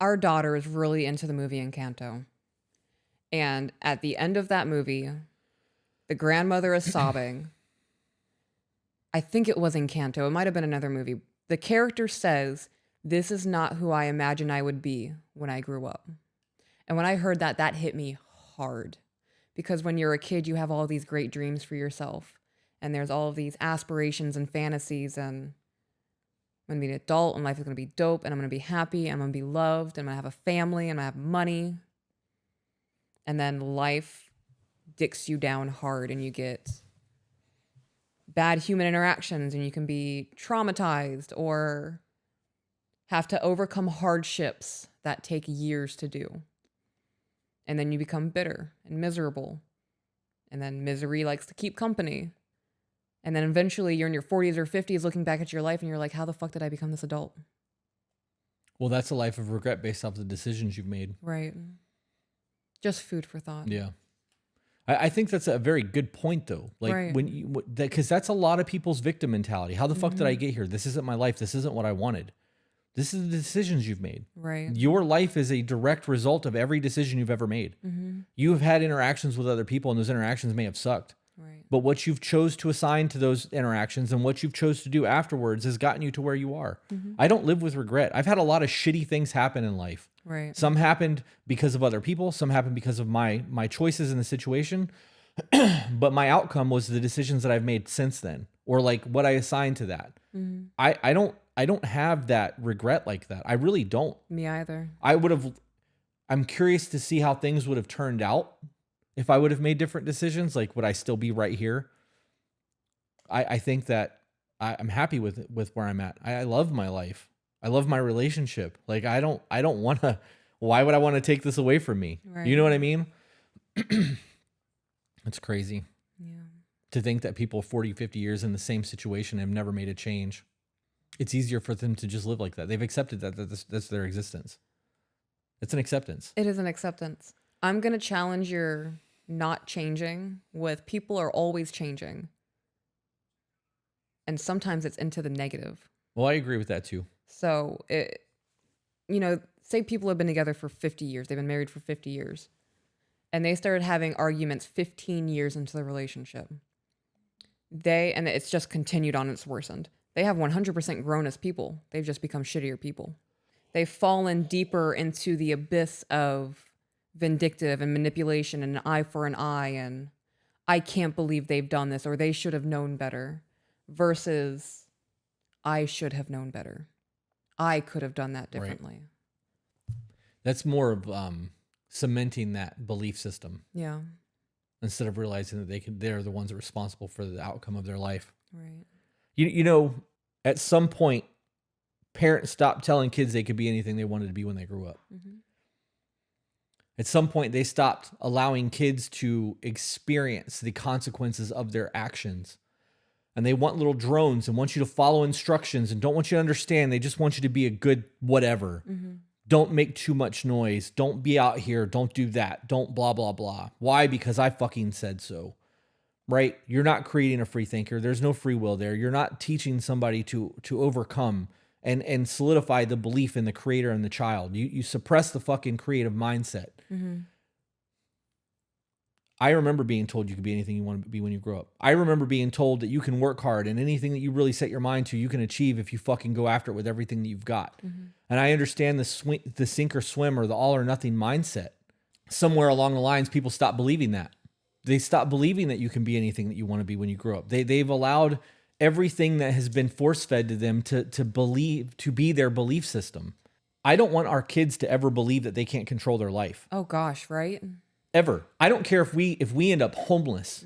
Our daughter is really into the movie Encanto. And at the end of that movie, the grandmother is sobbing. I think it was Encanto. It might have been another movie. The character says, "This is not who I imagine I would be when I grew up." And when I heard that, that hit me hard. Because when you're a kid, you have all these great dreams for yourself. And there's all of these aspirations and fantasies. And I'm going to be an adult and life is going to be dope. And I'm going to be happy. And I'm going to be loved. And I'm going to have a family. And I'm going to have money. And then life dicks you down hard and you get bad human interactions and you can be traumatized or have to overcome hardships that take years to do. And then you become bitter and miserable. And then misery likes to keep company. And then eventually you're in your 40s or 50s looking back at your life and you're like, how the fuck did I become this adult? Well, that's a life of regret based off the decisions you've made. Right. Just food for thought. Yeah. I think that's a very good point, though. Like Right. because that's a lot of people's victim mentality. How the fuck did I get here? This isn't my life. This isn't what I wanted. This is the decisions you've made. Right. Your life is a direct result of every decision you've ever made. You have had interactions with other people, and those interactions may have sucked. Right. But what you've chose to assign to those interactions and what you've chose to do afterwards has gotten you to where you are. I don't live with regret. I've had a lot of shitty things happen in life. Right. Some happened because of other people. Some happened because of my choices in the situation. But my outcome was the decisions that I've made since then, or like what I assigned to that. I don't have that regret like that. I really don't. Me either. I'm curious to see how things would have turned out if I would have made different decisions. Like, would I still be right here? I think that I'm happy with where I'm at. I love my life. I love my relationship. Like, I don't want to, why would I want to take this away from me? Right. You know what I mean? It's crazy. Yeah. To think that people 40, 50 years in the same situation have never made a change. It's easier for them to just live like that. They've accepted that's their existence. It's an acceptance. It is an acceptance. I'm going to challenge your not changing with people are always changing. And sometimes it's into the negative. Well, I agree with that too. So, say people have been together for 50 years. They've been married for 50 years. And they started having arguments 15 years into the relationship. And it's just continued on, it's worsened. They have 100% grown as people. They've just become shittier people. They've fallen deeper into the abyss of vindictive and manipulation and an eye for an eye and I can't believe they've done this or they should have known better versus I should have known better. I could have done that differently. Right. That's more of cementing that belief system. Yeah. Instead of realizing that they're the ones that are responsible for the outcome of their life. Right. At some point, parents stopped telling kids they could be anything they wanted to be when they grew up. At some point, they stopped allowing kids to experience the consequences of their actions. And they want little drones and want you to follow instructions and don't want you to understand. They just want you to be a good whatever. Don't make too much noise. Don't be out here. Don't do that. Don't blah, blah, blah. Why? Because I fucking said so. Right? You're not creating a free thinker. There's no free will there. You're not teaching somebody to overcome and solidify the belief in the creator and the child. You suppress the fucking creative mindset. I remember being told you could be anything you want to be when you grow up. I remember being told that you can work hard and anything that you really set your mind to, you can achieve if you fucking go after it with everything that you've got. And I understand the sink or swim or the all or nothing mindset. Somewhere along the lines, people stop believing that. They stop believing that you can be anything that you want to be when you grow up. They've allowed everything that has been force fed to them to believe, to be their belief system. I don't want our kids to ever believe that they can't control their life. Oh gosh, right? Ever. I don't care if we end up homeless.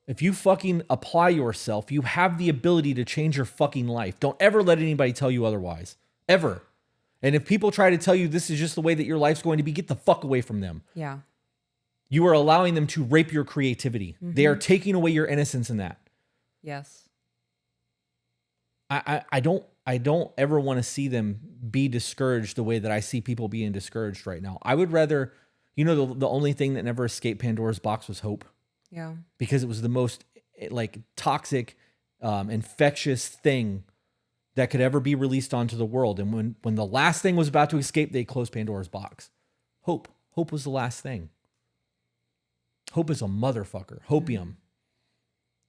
If you fucking apply yourself, you have the ability to change your fucking life. Don't ever let anybody tell you otherwise. Ever. And if people try to tell you this is just the way that your life's going to be, get the fuck away from them. Yeah. You are allowing them to rape your creativity. They are taking away your innocence in that. Yes. I don't ever want to see them be discouraged the way that I see people being discouraged right now. I would rather, the only thing that never escaped Pandora's box was hope. Yeah. Because it was the most like toxic, infectious thing that could ever be released onto the world. And when the last thing was about to escape, they closed Pandora's box. Hope was the last thing. Hope is a motherfucker. Hopium.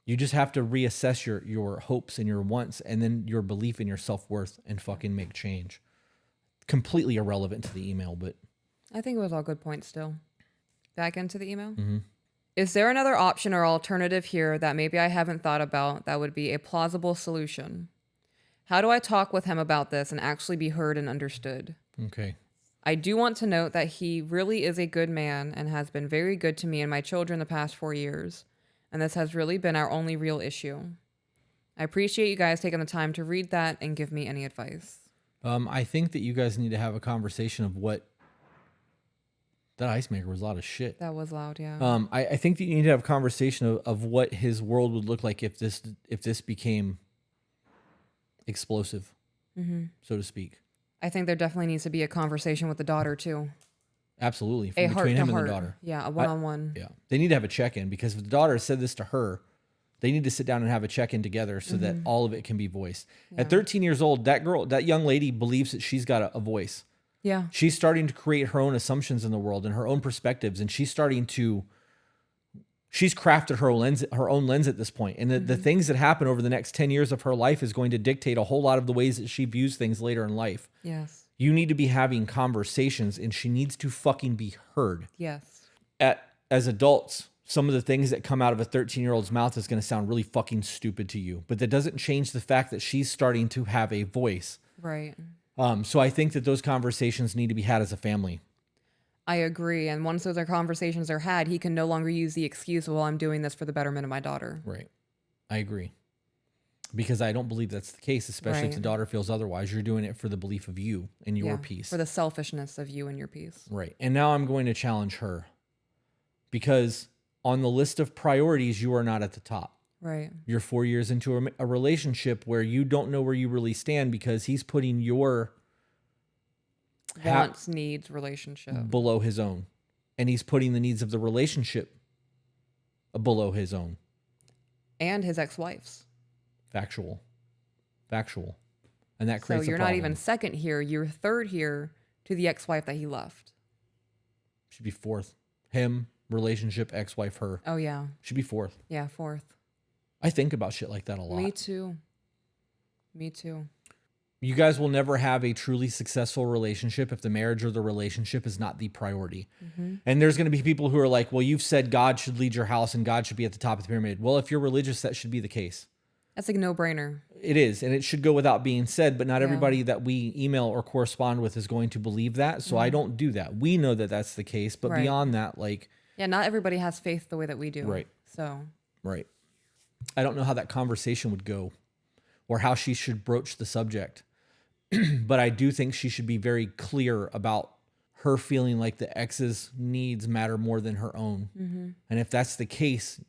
You just have to reassess your hopes and your wants and then your belief in your self-worth and fucking make change. Completely irrelevant to the email, but I think it was all good points still. Back into the email. Is there another option or alternative here that maybe I haven't thought about that would be a plausible solution? How do I talk with him about this and actually be heard and understood? okay. I do want to note that he really is a good man and has been very good to me and my children the past 4 years. And this has really been our only real issue. I appreciate you guys taking the time to read that and give me any advice. I think that you guys need to have a conversation of what that ice maker was a lot of shit. That was loud, yeah. I think that you need to have a conversation of what his world would look like if this became explosive, so to speak. I think there definitely needs to be a conversation with the daughter too. Absolutely. A Between heart him to and heart. the daughter. Yeah, a one-on-one. Yeah. They need to have a check-in because if the daughter said this to her, they need to sit down and have a check-in together so that all of it can be voiced. Yeah. At 13 years old, that young lady believes that she's got a voice. Yeah. She's starting to create her own assumptions in the world and her own perspectives, and she's crafted her own lens at this point. And the things that happen over the next 10 years of her life is going to dictate a whole lot of the ways that she views things later in life. Yes. You need to be having conversations, and she needs to fucking be heard. Yes. As adults, some of the things that come out of a 13-year-old's mouth is going to sound really fucking stupid to you, but that doesn't change the fact that she's starting to have a voice. Right. So I think that those conversations need to be had as a family. I agree. And once those conversations are had, he can no longer use the excuse, well, I'm doing this for the betterment of my daughter. Right. I agree. Because I don't believe that's the case, especially if the daughter feels otherwise. You're doing it for the belief of you and your peace. For the selfishness of you and your peace. Right. And now I'm going to challenge her. Because on the list of priorities, you are not at the top. Right. You're 4 years into a relationship where you don't know where you really stand because he's putting your wants, needs, relationship below his own. And he's putting the needs of the relationship below his own. And his ex-wife's. Factual. And that creates So you're a problem. not even second here. You're third here to the ex-wife that he left. Should be fourth. Him, relationship, ex-wife, her. Oh, yeah. Should be fourth. Yeah, fourth. I think about shit like that a lot. Me too. You guys will never have a truly successful relationship if the marriage or the relationship is not the priority. And there's going to be people who are like, well, you've said God should lead your house and God should be at the top of the pyramid. Well, if you're religious, that should be the case. That's like a no-brainer. It is, and it should go without being said, but not everybody that we email or correspond with is going to believe that, so I don't do that. We know that that's the case, but beyond that, like... Yeah, not everybody has faith the way that we do. Right. So... Right. I don't know how that conversation would go or how she should broach the subject, but I do think she should be very clear about her feeling like the ex's needs matter more than her own. And if that's the case...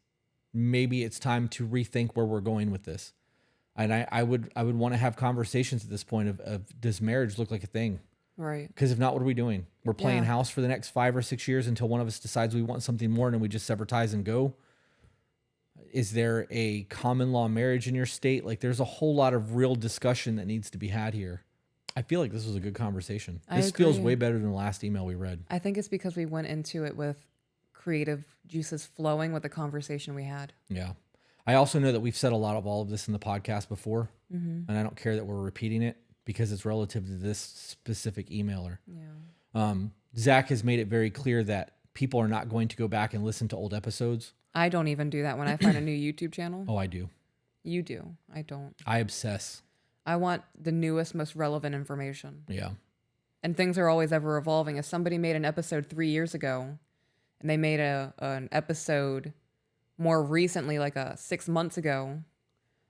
maybe it's time to rethink where we're going with this. And I would want to have conversations at this point of does marriage look like a thing? Right. Because if not, what are we doing? We're playing house for the next 5 or 6 years until one of us decides we want something more and then we just sever ties and go. Is there a common law marriage in your state? Like, there's a whole lot of real discussion that needs to be had here. I feel like this was a good conversation. This feels way better than the last email we read. I think it's because we went into it with creative juices flowing with the conversation we had. Yeah. I also know that we've said a lot of all of this in the podcast before, and I don't care that we're repeating it because it's relative to this specific emailer. Yeah. Zach has made it very clear that people are not going to go back and listen to old episodes. I don't even do that when I find a new YouTube channel. Oh, I do. You do. I don't. I obsess. I want the newest, most relevant information. Yeah. And things are always ever evolving. If somebody made an episode 3 years ago and they made an episode more recently, like 6 months ago,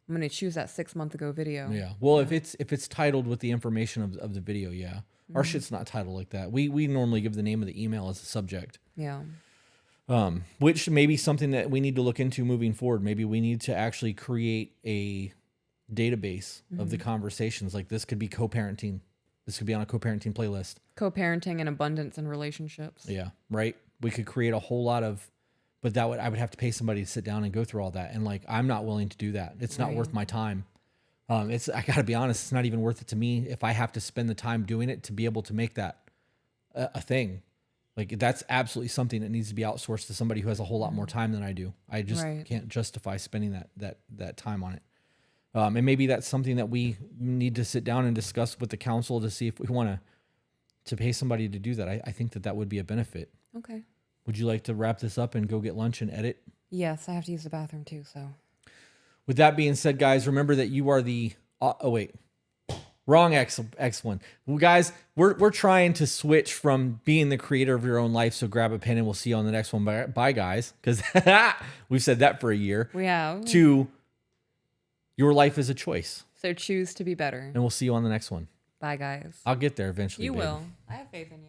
I'm going to choose that 6 month ago video. Yeah. Well, if it's titled with the information of the video, yeah. Our shit's not titled like that. We normally give the name of the email as a subject. Yeah. Which may be something that we need to look into moving forward. Maybe we need to actually create a database of the conversations. Like, this could be co-parenting. This could be on a co-parenting playlist. Co-parenting and abundance in relationships. Yeah. Right. We could create a whole lot of, but I would have to pay somebody to sit down and go through all that. And like, I'm not willing to do that. It's not worth my time. I gotta be honest. It's not even worth it to me if I have to spend the time doing it to be able to make that a thing. Like, that's absolutely something that needs to be outsourced to somebody who has a whole lot more time than I do. I just can't justify spending that time on it. And maybe that's something that we need to sit down and discuss with the council to see if we want to pay somebody to do that. I think that would be a benefit. Okay. Would you like to wrap this up and go get lunch and edit? Yes, I have to use the bathroom too, so. With that being said, guys, remember that you are the... Wrong X one. Well, guys, we're trying to switch from being the creator of your own life. So grab a pen and we'll see you on the next one. Bye guys. Because we've said that for a year. We have. To your life is a choice. So choose to be better. And we'll see you on the next one. Bye, guys. I'll get there eventually. You babe. will. I have faith in you.